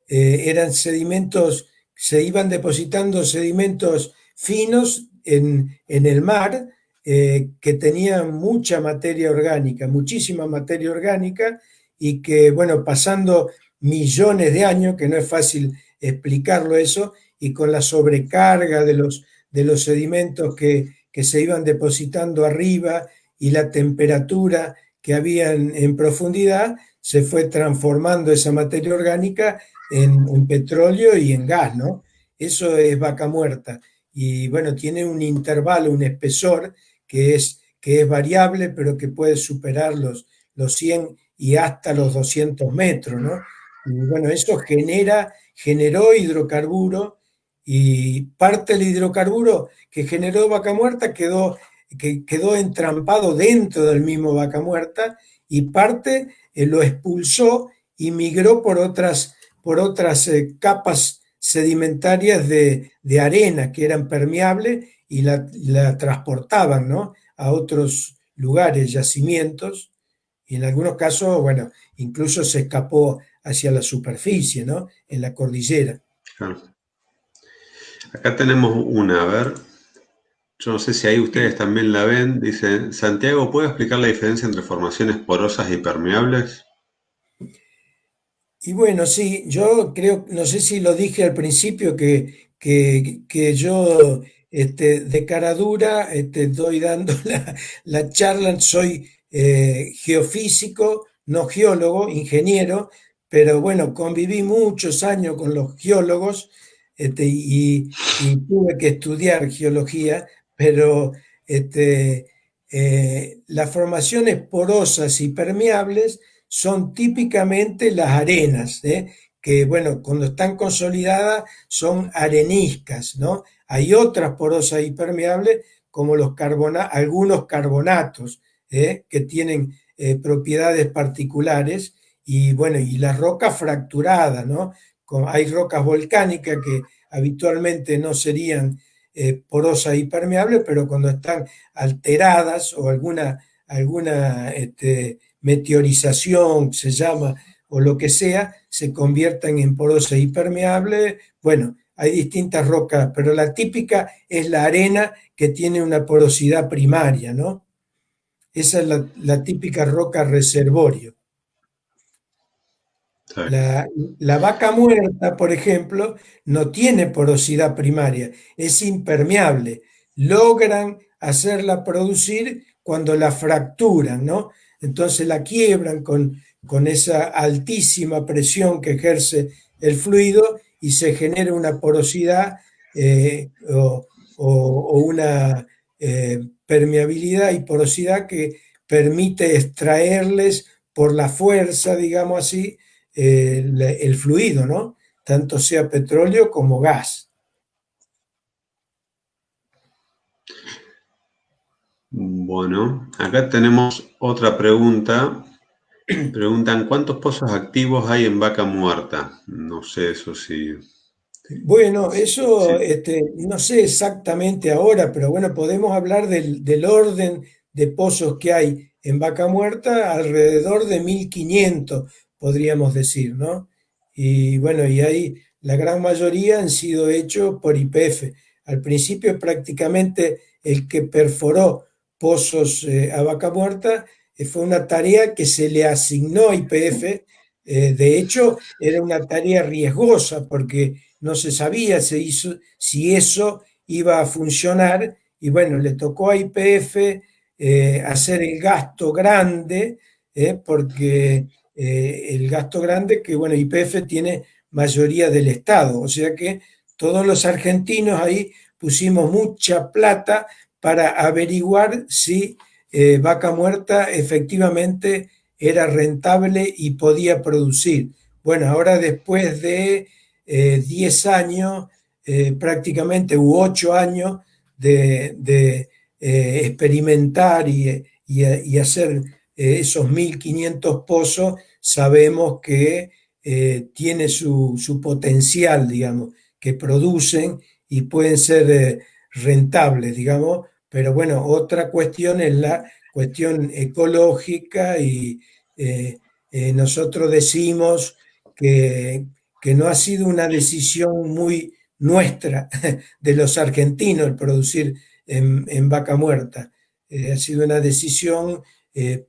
eran sedimentos, se iban depositando sedimentos finos en el mar, que tenían mucha materia orgánica, muchísima materia orgánica, y que, bueno, pasando millones de años, que no es fácil explicarlo eso, y con la sobrecarga de los sedimentos que se iban depositando arriba y la temperatura que había en profundidad, se fue transformando esa materia orgánica en petróleo y en gas, ¿no? Eso es Vaca Muerta. Y bueno, tiene un intervalo, un espesor que es variable, pero que puede superar los 100 y hasta los 200 metros, ¿no? Y bueno, eso generó hidrocarburo, y parte del hidrocarburo que generó Vaca Muerta quedó entrampado dentro del mismo Vaca Muerta, y parte lo expulsó y migró por otras capas sedimentarias de arena que eran permeables, y la transportaban, ¿no?, a otros lugares, yacimientos, y en algunos casos, bueno, incluso se escapó hacia la superficie, ¿no? En la cordillera. Claro. Acá tenemos una, a ver, yo no sé si ahí ustedes también la ven, dice, Santiago, ¿puede explicar la diferencia entre formaciones porosas y permeables? Y bueno, sí, yo creo, no sé si lo dije al principio, que yo de cara dura doy dando la charla, soy geofísico, no geólogo, ingeniero, pero bueno, conviví muchos años con los geólogos y tuve que estudiar geología, pero las formaciones porosas y permeables son típicamente las arenas, que bueno, cuando están consolidadas son areniscas, ¿no? Hay otras porosas y permeables como algunos carbonatos, que tienen propiedades particulares y bueno, y las rocas fracturadas, ¿no? Hay rocas volcánicas que habitualmente no serían porosas y permeables, pero cuando están alteradas o alguna meteorización, se llama, o lo que sea, se conviertan en porosas y permeables. Bueno, hay distintas rocas, pero la típica es la arena que tiene una porosidad primaria, ¿no? Esa es la típica roca reservorio. Está bien. La vaca muerta, por ejemplo, no tiene porosidad primaria, es impermeable. Logran hacerla producir cuando la fracturan, ¿no? Entonces la quiebran con esa altísima presión que ejerce el fluido y se genera una porosidad o una permeabilidad y porosidad que permite extraerles por la fuerza, digamos así, el fluido, ¿no? Tanto sea petróleo como gas. Bueno, acá tenemos otra pregunta. Preguntan, ¿cuántos pozos activos hay en Vaca Muerta? No sé eso sí. Bueno, eso Sí. no sé exactamente ahora, pero bueno, podemos hablar del orden de pozos que hay en Vaca Muerta, alrededor de 1500, podríamos decir, ¿no? Y bueno, y ahí la gran mayoría han sido hechos por YPF. Al principio prácticamente el que perforó pozos a Vaca Muerta fue una tarea que se le asignó a YPF. De hecho, era una tarea riesgosa porque no se sabía si eso iba a funcionar y bueno, le tocó a YPF hacer el gasto grande, porque el gasto grande que bueno, YPF tiene mayoría del Estado, o sea que todos los argentinos ahí pusimos mucha plata para averiguar si Vaca Muerta efectivamente era rentable y podía producir. Bueno, ahora después de 10 años, prácticamente, u 8 años de experimentar y hacer esos 1500 pozos, sabemos que tiene su potencial, digamos, que producen y pueden ser rentables, digamos, pero bueno, otra cuestión es la cuestión ecológica y nosotros decimos que no ha sido una decisión muy nuestra de los argentinos el producir en Vaca Muerta. Ha sido una decisión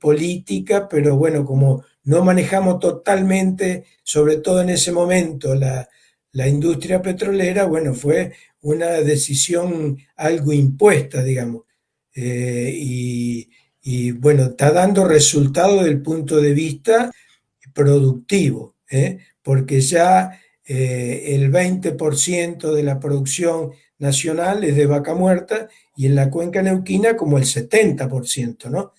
política, pero bueno, como no manejamos totalmente, sobre todo en ese momento, la industria petrolera, bueno, fue una decisión algo impuesta, digamos. Y bueno, está dando resultados desde el punto de vista productivo, porque ya el 20% de la producción nacional es de vaca muerta y en la cuenca neuquina como el 70%, ¿no?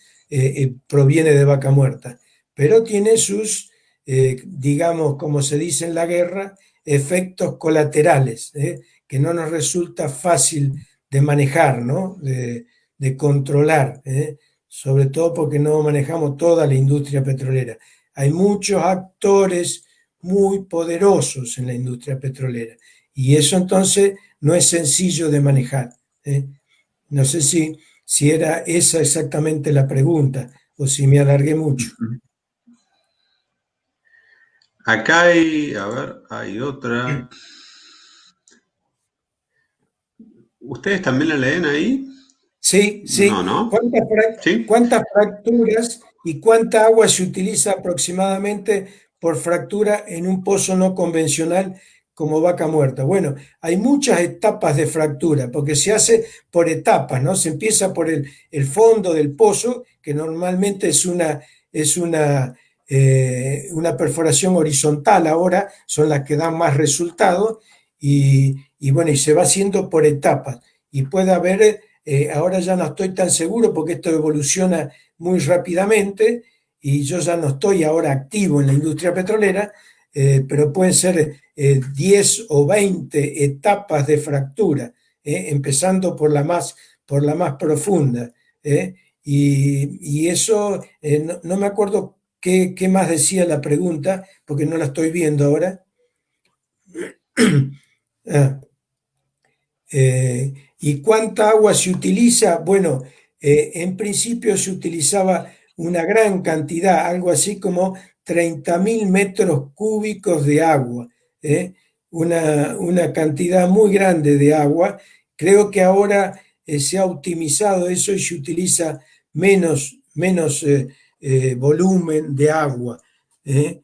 Proviene de vaca muerta, pero tiene sus, digamos, como se dice en la guerra, efectos colaterales, que no nos resulta fácil de manejar, ¿no? De controlar, sobre todo porque no manejamos toda la industria petrolera. Hay muchos actores muy poderosos en la industria petrolera y eso entonces no es sencillo de manejar. No sé si era esa exactamente la pregunta o si me alargué mucho. Acá hay, a ver, hay otra. ¿Ustedes también la leen ahí? Sí, No, sí. ¿no? ¿Sí? ¿Cuántas fracturas y cuánta agua se utiliza aproximadamente por fractura en un pozo no convencional como Vaca Muerta? Bueno, hay muchas etapas de fractura, porque se hace por etapas, ¿no? Se empieza por el fondo del pozo, que normalmente es una perforación horizontal ahora, son las que dan más resultados, y bueno, y se va haciendo por etapas. Y puede haber ahora ya no estoy tan seguro porque esto evoluciona muy rápidamente y yo ya no estoy ahora activo en la industria petrolera, pero pueden ser 10 o 20 etapas de fractura, empezando por la más profunda. Y eso, no me acuerdo qué más decía la pregunta, porque no la estoy viendo ahora. Ah, ¿Y cuánta agua se utiliza? Bueno, en principio se utilizaba una gran cantidad, algo así como 30.000 metros cúbicos de agua, ¿eh? Una cantidad muy grande de agua. Creo que ahora se ha optimizado eso y se utiliza menos volumen de agua, ¿eh?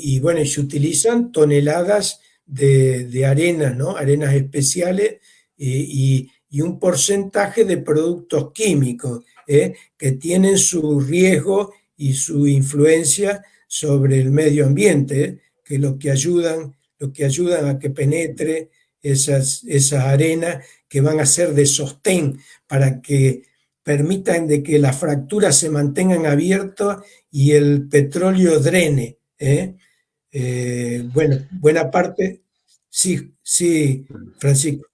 Y bueno, y se utilizan toneladas de arenas, ¿no? Arenas especiales y un porcentaje de productos químicos que tienen su riesgo y su influencia sobre el medio ambiente, que lo que ayudan a que penetre esas arenas que van a ser de sostén para que permitan de que las fracturas se mantengan abiertas y el petróleo drene. Bueno, buena parte, sí, sí, Francisco.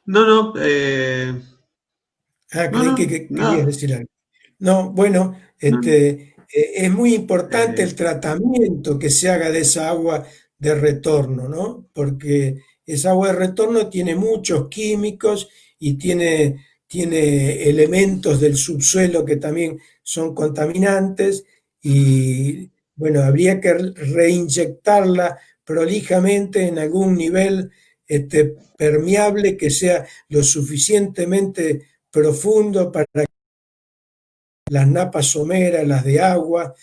No, no, Ah, no, creí no, que querías nada. decir algo. No, bueno, No, es muy importante eh, el tratamiento que se haga de esa agua de retorno, ¿no? Porque esa agua de retorno tiene muchos químicos y tiene elementos del subsuelo que también son contaminantes y, bueno, habría que reinyectarla prolijamente en algún nivel permeable que sea lo suficientemente profundo para las napas someras, las de agua,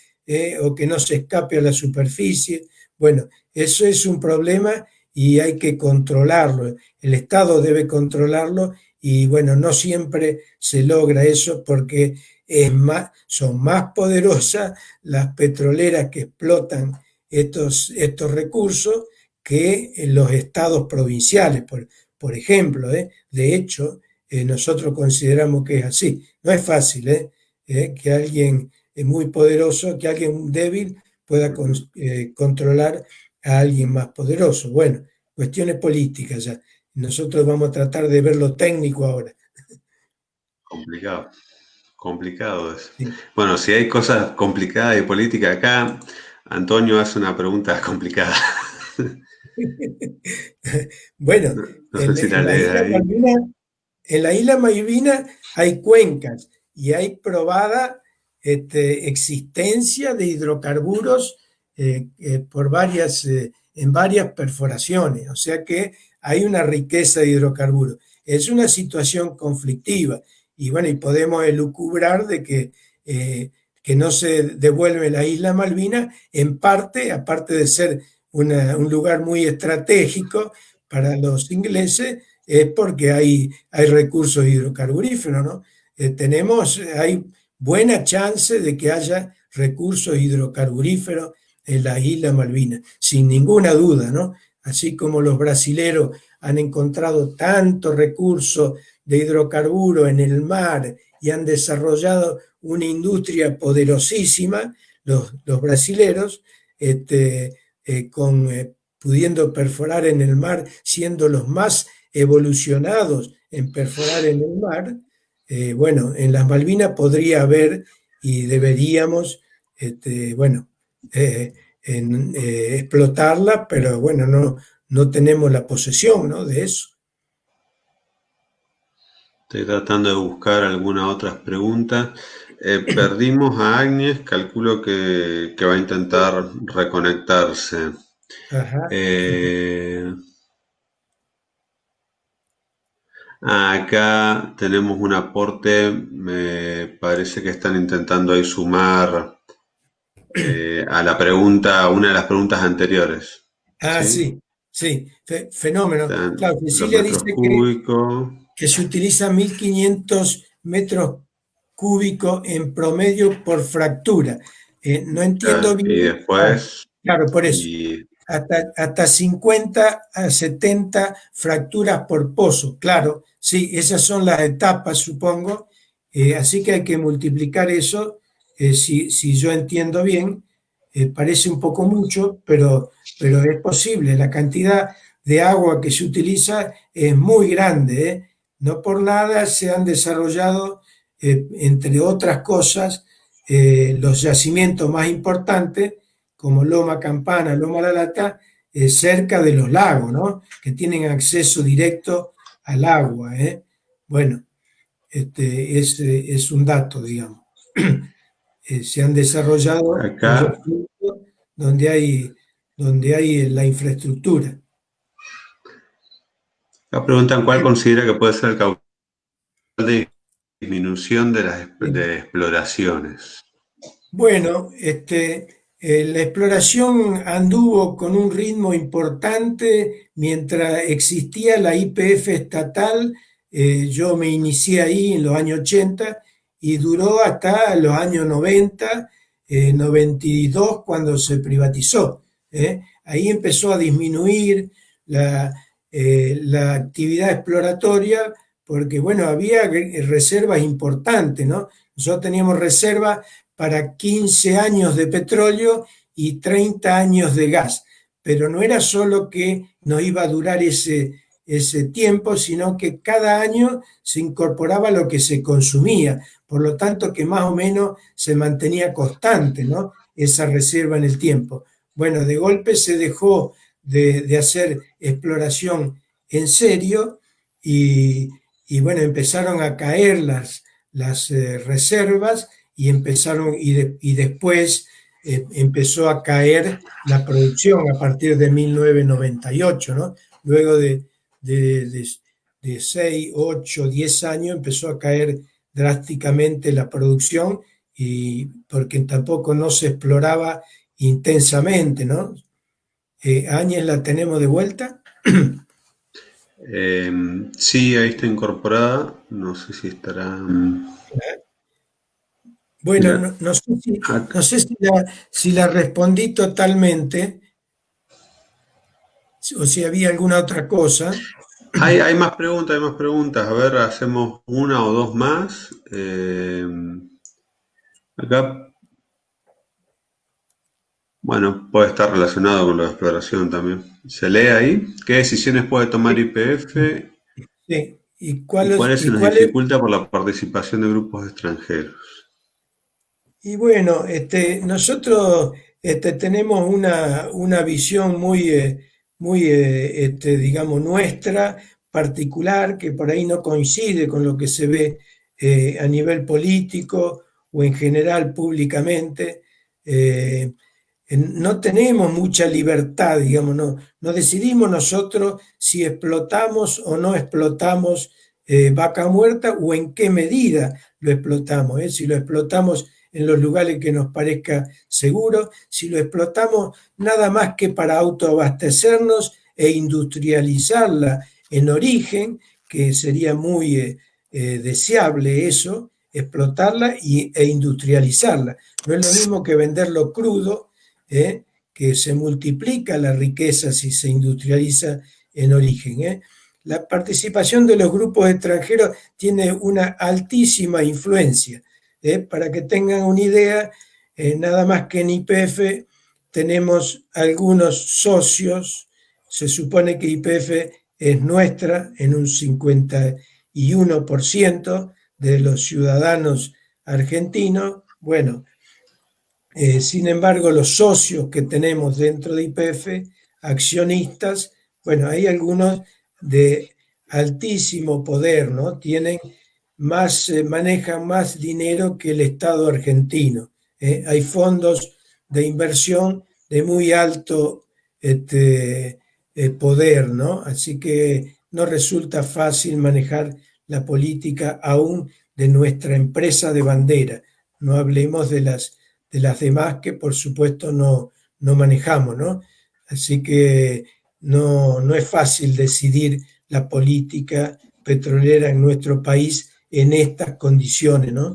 o que no se escape a la superficie. Bueno, eso es un problema y hay que controlarlo. El Estado debe controlarlo y bueno, no siempre se logra eso porque son más poderosas las petroleras que explotan estos recursos que los estados provinciales, por ejemplo. De hecho, nosotros consideramos que es así. No es fácil, que alguien muy poderoso, que alguien débil pueda controlar a alguien más poderoso. Bueno, cuestiones políticas ya. Nosotros vamos a tratar de ver lo técnico ahora. complicado, complicado es. Sí. Bueno, si hay cosas complicadas de política acá, Antonio hace una pregunta complicada. Bueno, No, no sé en, si la en la lees isla ahí. Malvinas En la isla Malvina hay cuencas y hay probada existencia de hidrocarburos en varias perforaciones, o sea que hay una riqueza de hidrocarburos. Es una situación conflictiva y bueno, y podemos elucubrar de que no se devuelve la isla Malvina en parte, aparte de ser un lugar muy estratégico para los ingleses, es porque hay recursos hidrocarburíferos, ¿no? Hay buena chance de que haya recursos hidrocarburíferos en la isla Malvinas, sin ninguna duda, ¿no? Así como los brasileros han encontrado tantos recursos de hidrocarburos en el mar y han desarrollado una industria poderosísima, los brasileros, pudiendo perforar en el mar, siendo los más evolucionados en perforar en el mar. Bueno, en las Malvinas podría haber y deberíamos, bueno, eh, explotarla, pero bueno, no tenemos la posesión, ¿no?, de eso. Estoy tratando de buscar algunas otras preguntas. Perdimos a Agnes, calculo que va a intentar reconectarse. Ajá. Acá tenemos un aporte, me parece que están intentando ahí sumar a la pregunta, una de las preguntas anteriores. Ah, ¿Sí? sí, sí, fenómeno. Están Claro, los Cecilia metros dice cúbicos. que se utiliza 1.500 metros cúbicos en promedio por fractura. No entiendo Y bien. después, Claro, por eso. y Hasta 50 a 70 fracturas por pozo. Claro, sí, esas son las etapas, supongo. Así que hay que multiplicar eso. Si yo entiendo bien, parece un poco mucho, pero es posible. La cantidad de agua que se utiliza es muy grande, ¿eh? No por nada se han desarrollado, entre otras cosas, los yacimientos más importantes, como Loma Campana, Loma La Lata, cerca de los lagos, ¿no? Que tienen acceso directo al agua, ¿eh? Bueno, es un dato, digamos. Se han desarrollado acá, en los puntos donde hay la infraestructura. acá preguntan cuál considera que puede ser el caudal de disminución de las de exploraciones. Bueno, la exploración anduvo con un ritmo importante mientras existía la YPF estatal. Yo me inicié ahí en los años 80 y duró hasta los años 90, 92, cuando se privatizó. Ahí empezó a disminuir la actividad exploratoria porque, bueno, había reservas importantes, ¿no? Nosotros teníamos reservas para 15 años de petróleo y 30 años de gas. Pero no era solo que nos iba a durar ese tiempo, sino que cada año se incorporaba lo que se consumía. Por lo tanto, que más o menos se mantenía constante, ¿no? Esa reserva en el tiempo. Bueno, de golpe se dejó de hacer exploración en serio y bueno, empezaron a caer las reservas y empezaron y después empezó a caer la producción a partir de 1998, ¿no? Luego de 6, 8, 10 años empezó a caer drásticamente la producción y porque tampoco no se exploraba intensamente, ¿no? Áñez, ¿la tenemos de vuelta? Sí, ahí está incorporada. No sé si estará. Bueno, Mira, no sé acá- no sé si la respondí totalmente o si había alguna otra cosa. hay más preguntas, hay más preguntas. A ver, hacemos una o dos más. Acá, bueno, puede estar relacionado con la exploración también. Se lee ahí. ¿Qué decisiones puede tomar Sí, YPF sí. ¿Y y cuáles se y nos cuál es? dificulta por la participación de grupos extranjeros? Y bueno, nosotros tenemos una visión muy, digamos, nuestra, particular, que por ahí no coincide con lo que se ve a nivel político o en general públicamente. Eh, no tenemos mucha libertad, digamos, no decidimos nosotros si explotamos o no explotamos vaca muerta o en qué medida lo explotamos, si lo explotamos en los lugares que nos parezca seguro, si lo explotamos nada más que para autoabastecernos e industrializarla en origen, que sería muy deseable eso, explotarla e industrializarla. No es lo mismo que venderlo crudo, que se multiplica la riqueza si se industrializa en origen. La participación de los grupos extranjeros tiene una altísima influencia. Para que tengan una idea, nada más que en YPF tenemos algunos socios, se supone que YPF es nuestra en un 51% de los ciudadanos argentinos. Bueno, sin embargo, los socios que tenemos dentro de YPF, accionistas, bueno, hay algunos de altísimo poder, ¿no? Tienen manejan más dinero que el Estado argentino. Hay fondos de inversión de muy alto poder, ¿no? Así que no resulta fácil manejar la política aún de nuestra empresa de bandera. No hablemos de las demás que por supuesto no manejamos, ¿no? Así que no es fácil decidir la política petrolera en nuestro país en estas condiciones, ¿no?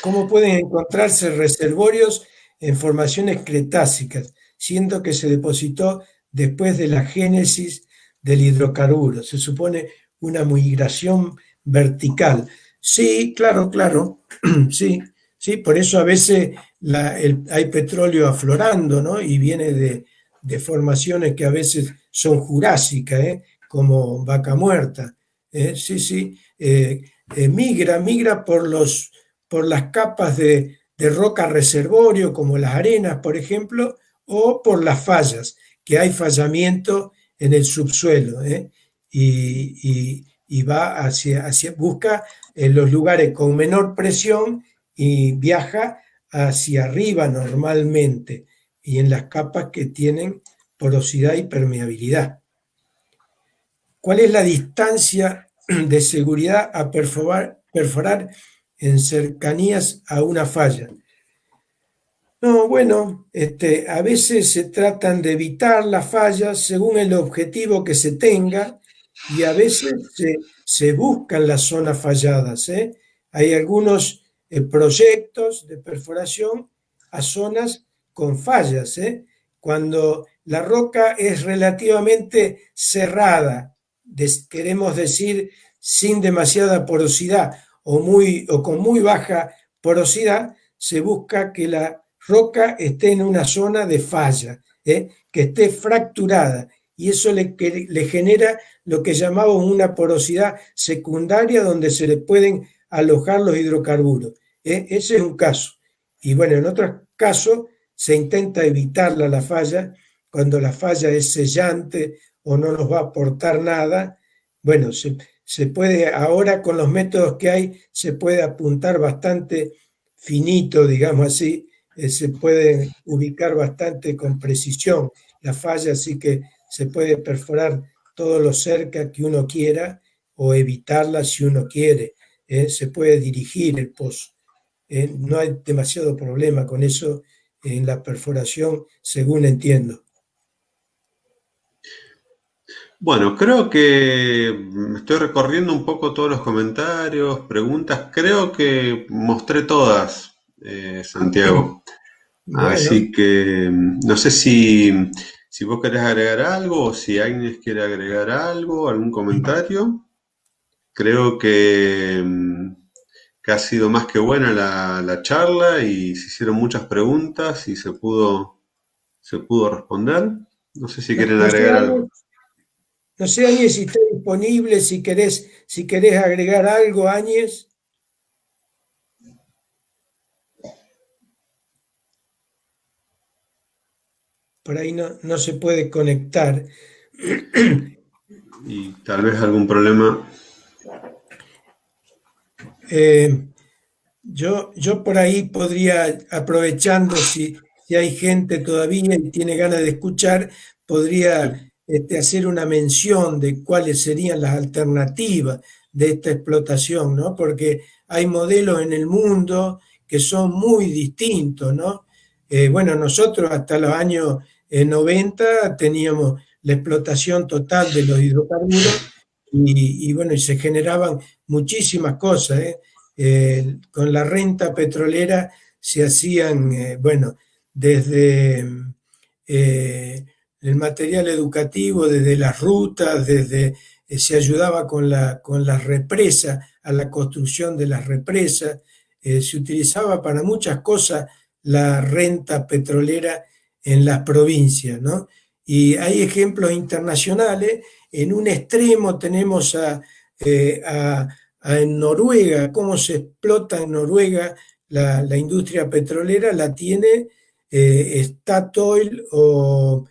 ¿Cómo pueden encontrarse reservorios en formaciones cretácicas, siendo que se depositó después de la génesis del hidrocarburo? Se supone una migración vertical. Sí, claro, claro, sí, sí, por eso a veces hay petróleo aflorando, ¿no? Y viene de formaciones que a veces son jurásicas, ¿eh? Como Vaca Muerta. Sí, sí, migra por las capas de roca reservorio, como las arenas, por ejemplo, o por las fallas, que hay fallamiento en el subsuelo, ¿eh? Y va busca en los lugares con menor presión y viaja hacia arriba normalmente, y en las capas que tienen porosidad y permeabilidad. ¿Cuál es la distancia de seguridad a perforar en cercanías a una falla? No, bueno, a veces se tratan de evitar las fallas según el objetivo que se tenga, y a veces se buscan las zonas falladas, ¿eh? Hay algunos proyectos de perforación a zonas con fallas, ¿eh? Cuando la roca es relativamente cerrada, queremos decir sin demasiada porosidad o con muy baja porosidad, se busca que la roca esté en una zona de falla, que esté fracturada, y eso le genera lo que llamamos una porosidad secundaria donde se le pueden alojar los hidrocarburos. Ese es un caso. Y bueno, en otros casos se intenta evitar la falla. Cuando la falla es sellante o no nos va a aportar nada, bueno, se puede, ahora con los métodos que hay, se puede apuntar bastante finito, digamos así, se puede ubicar bastante con precisión la falla, así que se puede perforar todo lo cerca que uno quiera o evitarla si uno quiere. Se puede dirigir el pozo. No hay demasiado problema con eso en la perforación, según entiendo. Bueno, creo que estoy recorriendo un poco todos los comentarios, preguntas. Creo que mostré todas, Santiago. Bueno, Así que no sé si vos querés agregar algo o si Agnes quiere agregar algo, algún comentario. Creo que ha sido más que buena la charla y se hicieron muchas preguntas y se pudo responder. No sé si quieren no sé, agregar algo. no sé, Áñez, si está disponible, si querés agregar algo, Áñez. Por ahí no se puede conectar. Y tal vez algún problema. Yo por ahí podría, aprovechando si hay gente todavía y tiene ganas de escuchar, podría hacer una mención de cuáles serían las alternativas de esta explotación, ¿no? Porque hay modelos en el mundo que son muy distintos, ¿no? Bueno, nosotros hasta los años 90 teníamos la explotación total de los hidrocarburos y bueno, y se generaban muchísimas cosas, ¿eh? Con la renta petrolera se hacían, bueno, desde el material educativo, desde las rutas, desde se ayudaba con las represas, a la construcción de las represas, se utilizaba para muchas cosas la renta petrolera en las provincias, ¿no? Y hay ejemplos internacionales. En un extremo tenemos en Noruega, cómo se explota en Noruega la industria petrolera, la tiene Statoil o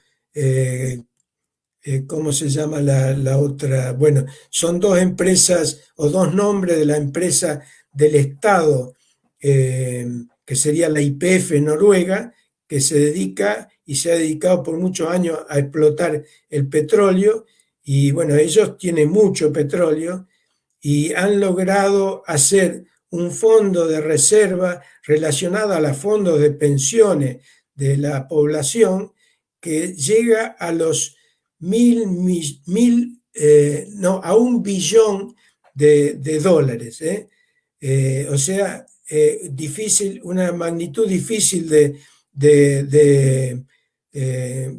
¿cómo se llama la otra? Bueno, son dos empresas o dos nombres de la empresa del Estado, que sería la YPF Noruega, que se dedica y se ha dedicado por muchos años a explotar el petróleo. Y bueno, ellos tienen mucho petróleo y han logrado hacer un fondo de reserva relacionado a los fondos de pensiones de la población que llega a los no, a 1 billón de dólares. O sea, difícil, una magnitud difícil de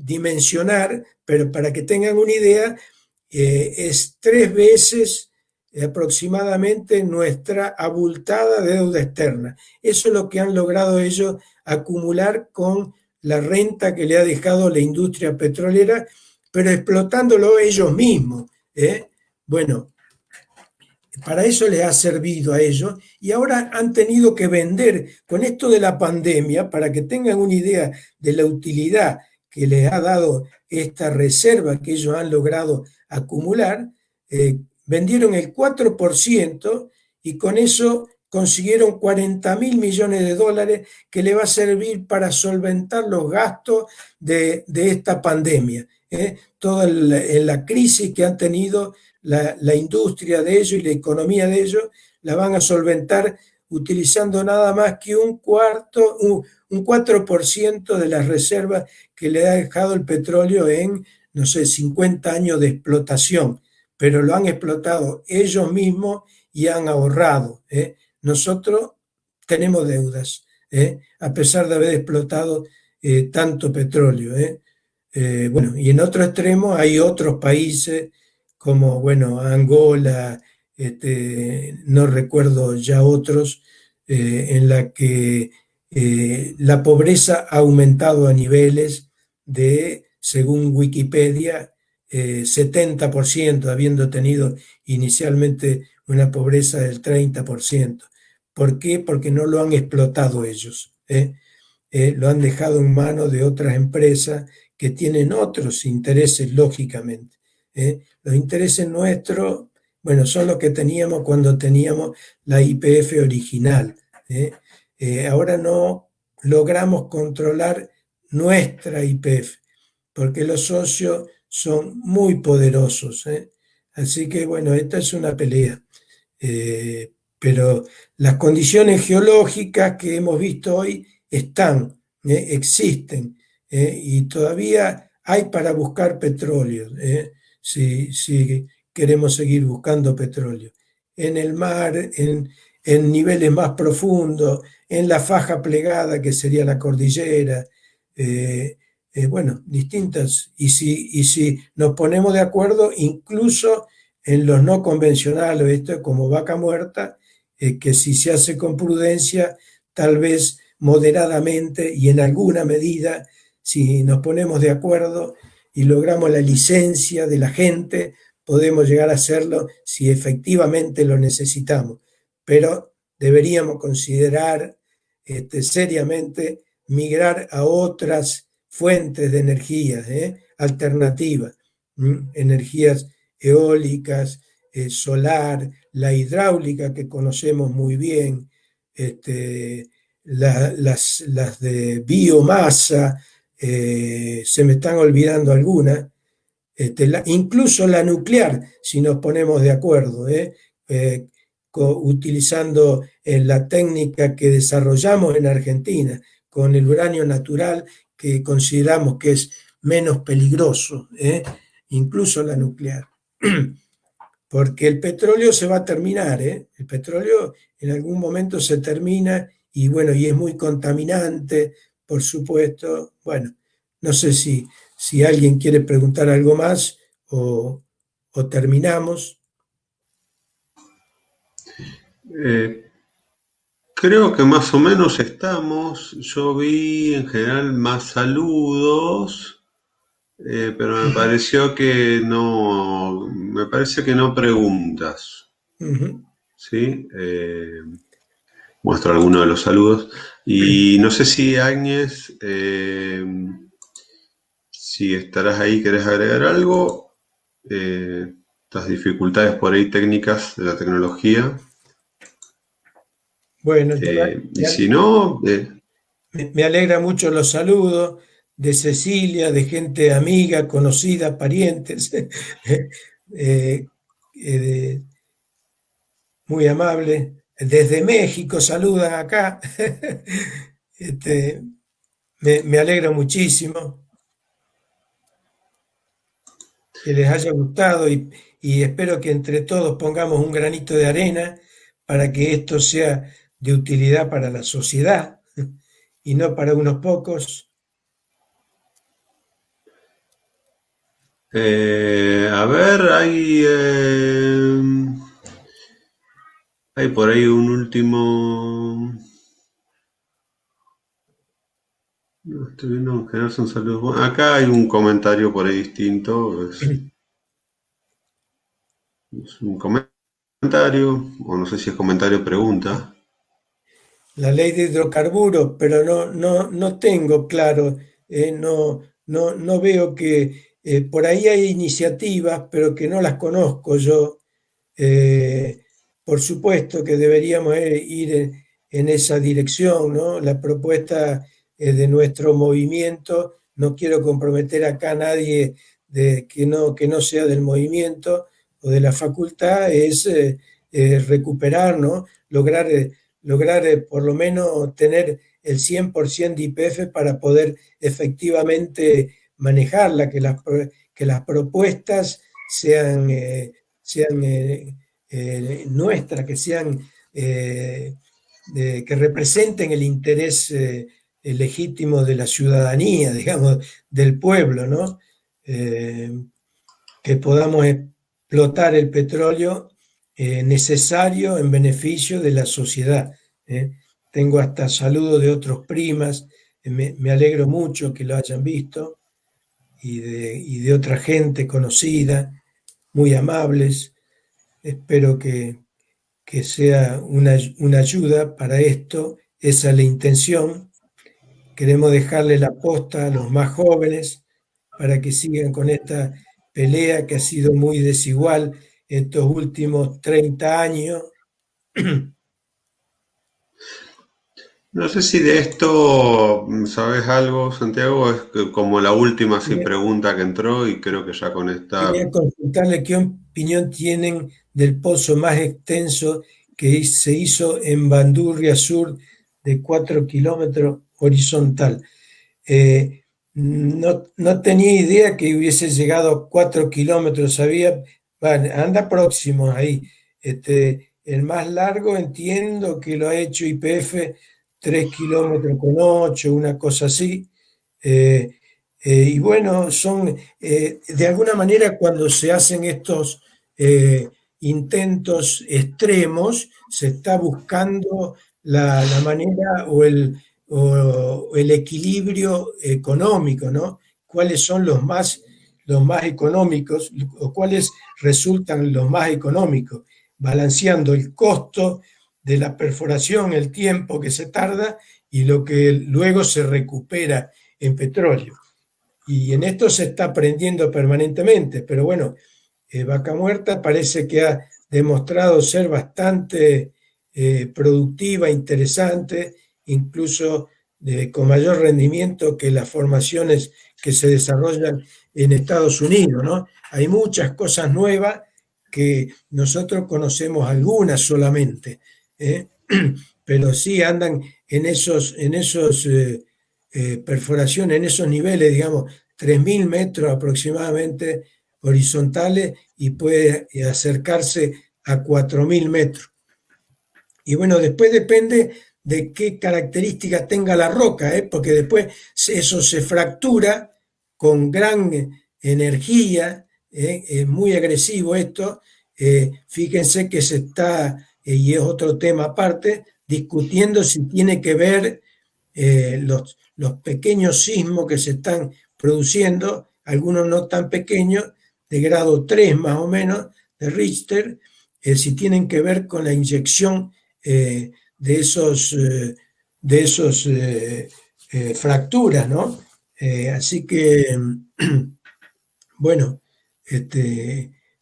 dimensionar, pero para que tengan una idea, es 3 veces aproximadamente nuestra abultada deuda externa. Eso es lo que han logrado ellos acumular con la renta que le ha dejado la industria petrolera, pero explotándolo ellos mismos. Bueno, para eso les ha servido a ellos y ahora han tenido que vender con esto de la pandemia, para que tengan una idea de la utilidad que les ha dado esta reserva que ellos han logrado acumular. Vendieron el 4% y con eso consiguieron 40.000 millones de dólares que le va a servir para solventar los gastos de esta pandemia. Toda la crisis que han tenido la industria de ellos y la economía de ellos, la van a solventar utilizando nada más que un 4% de las reservas que le ha dejado el petróleo en, no sé, 50 años de explotación, pero lo han explotado ellos mismos y han ahorrado. Nosotros tenemos deudas, a pesar de haber explotado tanto petróleo. Bueno, y en otro extremo hay otros países como, bueno, Angola, no recuerdo ya otros, en la que la pobreza ha aumentado a niveles de, según Wikipedia, 70%, habiendo tenido inicialmente una pobreza del 30%. ¿Por qué? Porque no lo han explotado ellos. Lo han dejado en manos de otras empresas que tienen otros intereses, lógicamente. Los intereses nuestros, bueno, son los que teníamos cuando teníamos la YPF original. Ahora no logramos controlar nuestra YPF, porque los socios son muy poderosos. Así que, bueno, esta es una pelea. Pero las condiciones geológicas que hemos visto hoy están, existen, y todavía hay para buscar petróleo, si queremos seguir buscando petróleo. En el mar, en niveles más profundos, en la faja plegada que sería la cordillera, bueno, distintas. Y si nos ponemos de acuerdo, incluso en los no convencionales, esto como Vaca Muerta, que si se hace con prudencia, tal vez moderadamente y en alguna medida, si nos ponemos de acuerdo y logramos la licencia de la gente, podemos llegar a hacerlo si efectivamente lo necesitamos. Pero deberíamos considerar seriamente migrar a otras fuentes de energía alternativas, energías eólicas, solar, la hidráulica que conocemos muy bien, las de biomasa, se me están olvidando algunas, incluso la nuclear, si nos ponemos de acuerdo, utilizando la técnica que desarrollamos en Argentina con el uranio natural, que consideramos que es menos peligroso, incluso la nuclear. Porque el petróleo se va a terminar, el petróleo en algún momento se termina y bueno, y es muy contaminante, por supuesto. Bueno, no sé si alguien quiere preguntar algo más o terminamos. Creo que más o menos estamos. Yo vi en general más saludos, pero me pareció que no, me parece que no preguntas. ¿Sí? Muestro algunos de los saludos. Y no sé si Áñez, si estarás ahí, querés agregar algo. Estas dificultades por ahí técnicas de la tecnología. Bueno, Y si no, me alegra mucho los saludos de Cecilia, de gente amiga, conocida, parientes, eh, muy amable. Desde México saludan acá. Este, me alegra muchísimo que les haya gustado y espero que entre todos pongamos un granito de arena para que esto sea de utilidad para la sociedad y no para unos pocos. a ver, hay por ahí un último. No, estoy viendo en general son saludos. Bueno, acá hay un comentario por ahí distinto. Es un comentario, o no sé si es comentario o pregunta. La ley de hidrocarburos, pero no tengo claro, no veo que por ahí hay iniciativas, pero que no las conozco yo. Eh, por supuesto que deberíamos ir en esa dirección, ¿no? La propuesta de nuestro movimiento, no quiero comprometer acá a nadie que no sea del movimiento o de la facultad, es recuperar, ¿no? Lograr por lo menos tener el 100% de YPF para poder efectivamente manejarla, que las propuestas sean nuestras, que sean que representen el interés legítimo de la ciudadanía, digamos, del pueblo, ¿no? Que podamos explotar el petróleo necesario en beneficio de la sociedad. Tengo hasta saludos de otros primas, me alegro mucho que lo hayan visto, y de otra gente conocida, muy amables. Espero que sea una ayuda para esto, esa es la intención. Queremos dejarle la posta a los más jóvenes para que sigan con esta pelea que ha sido muy desigual estos últimos 30 años. No sé si de esto sabes algo, Santiago. Es como la última sí, pregunta que entró y creo que ya con esta. Quería consultarle qué opinión tienen del pozo más extenso que se hizo en Bandurria Sur de 4 kilómetros horizontal. No tenía idea que hubiese llegado a 4 kilómetros, sabía, bueno, anda próximo ahí. El más largo entiendo que lo ha hecho YPF 3 kilómetros con 8, una cosa así. Eh, y bueno, de alguna manera cuando se hacen estos intentos extremos, se está buscando la manera o el equilibrio económico, ¿no? ¿Cuáles son los más económicos o cuáles resultan los más económicos? Balanceando el costo de la perforación, el tiempo que se tarda y lo que luego se recupera en petróleo. Y en esto se está aprendiendo permanentemente, pero bueno, Vaca Muerta parece que ha demostrado ser bastante productiva, interesante, incluso con mayor rendimiento que las formaciones que se desarrollan en Estados Unidos, ¿no? Hay muchas cosas nuevas que nosotros conocemos algunas solamente, pero sí andan en esos perforaciones, en esos niveles, digamos, 3.000 metros aproximadamente horizontales y puede acercarse a 4.000 metros. Y bueno, después depende de qué características tenga la roca, porque después eso se fractura con gran energía, es muy agresivo esto. Fíjense que se está, y es otro tema aparte, discutiendo si tiene que ver los pequeños sismos que se están produciendo, algunos no tan pequeños, de grado 3 más o menos, de Richter, si tienen que ver con la inyección de esos fracturas, ¿no? Así que, bueno,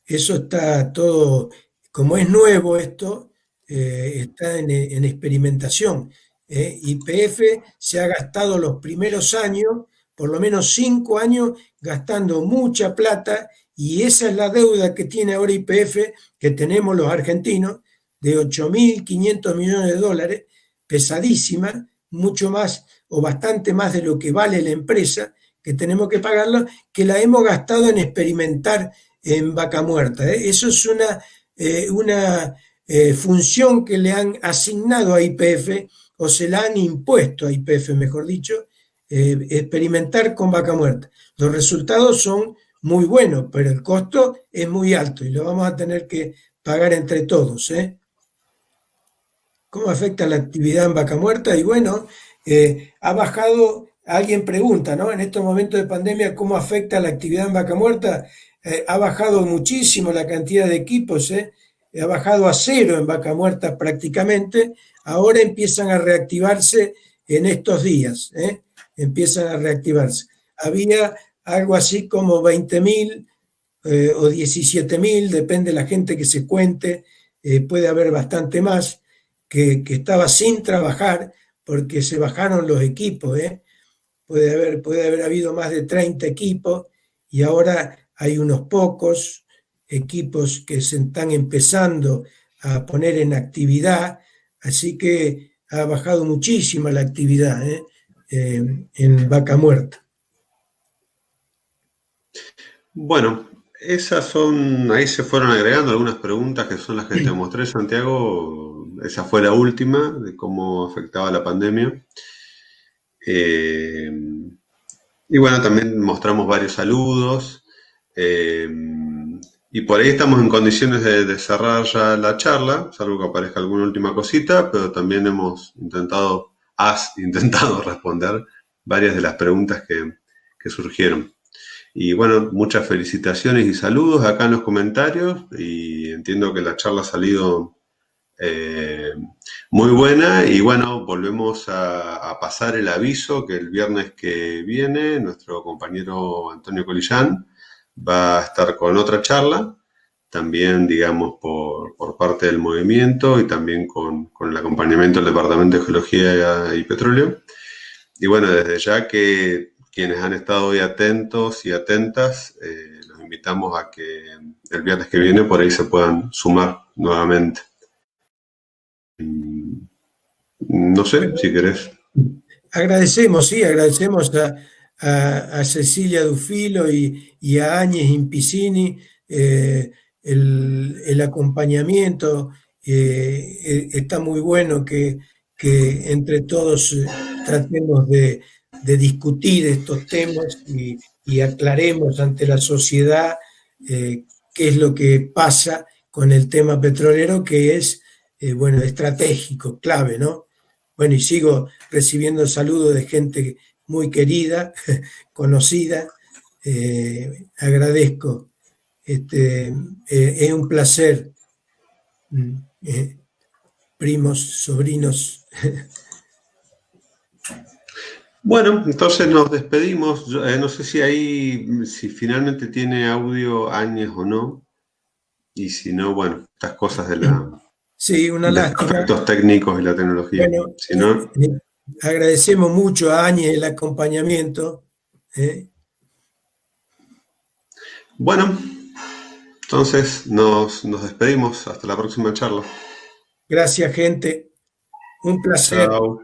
eso está todo, como es nuevo esto, está en experimentación. YPF se ha gastado los primeros años, por lo menos 5 años, gastando mucha plata, y esa es la deuda que tiene ahora YPF, que tenemos los argentinos, de 8.500 millones de dólares, pesadísima, mucho más o bastante más de lo que vale la empresa, que tenemos que pagarlo, que la hemos gastado en experimentar en Vaca Muerta. Eso es una función que le han asignado a YPF, o se la han impuesto a YPF, mejor dicho, experimentar con Vaca Muerta. Los resultados son muy buenos, pero el costo es muy alto y lo vamos a tener que pagar entre todos. ¿Cómo afecta la actividad en Vaca Muerta? Y bueno, ha bajado, alguien pregunta, ¿no? En estos momentos de pandemia, ¿cómo afecta la actividad en Vaca Muerta? Ha bajado muchísimo la cantidad de equipos, ha bajado a cero en Vaca Muerta prácticamente. Ahora empiezan a reactivarse en estos días, empiezan a reactivarse. Había algo así como 20.000 o 17.000, depende de la gente que se cuente, puede haber bastante más, que estaba sin trabajar porque se bajaron los equipos. Puede haber habido más de 30 equipos y ahora hay unos pocos equipos que se están empezando a poner en actividad, así que ha bajado muchísimo la actividad en Vaca Muerta. Bueno, ahí se fueron agregando algunas preguntas que son las que te mostré, Santiago. Esa fue la última, de cómo afectaba la pandemia. Y bueno, también mostramos varios saludos. Y por ahí estamos en condiciones de cerrar ya la charla, salvo que aparezca alguna última cosita, pero también has intentado responder varias de las preguntas que surgieron. Y bueno, muchas felicitaciones y saludos acá en los comentarios, y entiendo que la charla ha salido muy buena. Y bueno, volvemos a pasar el aviso que el viernes que viene nuestro compañero Antonio Colillán va a estar con otra charla, también digamos por parte del movimiento y también con el acompañamiento del Departamento de Geología y Petróleo. Y bueno, desde ya que quienes han estado hoy atentos y atentas, los invitamos a que el viernes que viene por ahí se puedan sumar nuevamente. No sé, si querés. Agradecemos a Cecilia Dufilo y a Áñez Impicini el acompañamiento. Está muy bueno que entre todos tratemos de discutir estos temas y aclaremos ante la sociedad qué es lo que pasa con el tema petrolero, que es bueno, estratégico, clave, ¿no? Bueno, y sigo recibiendo saludos de gente muy querida, conocida. Agradezco. Es un placer, primos, sobrinos. Bueno, entonces nos despedimos. Yo, no sé si finalmente tiene audio Áñez o no. Y si no, bueno, estas cosas de Sí, una los lástima. aspectos técnicos y la tecnología. Bueno, Si no, agradecemos mucho a Áñez el acompañamiento. bueno, entonces nos despedimos. Hasta la próxima charla. Gracias, gente. Un placer. Chao.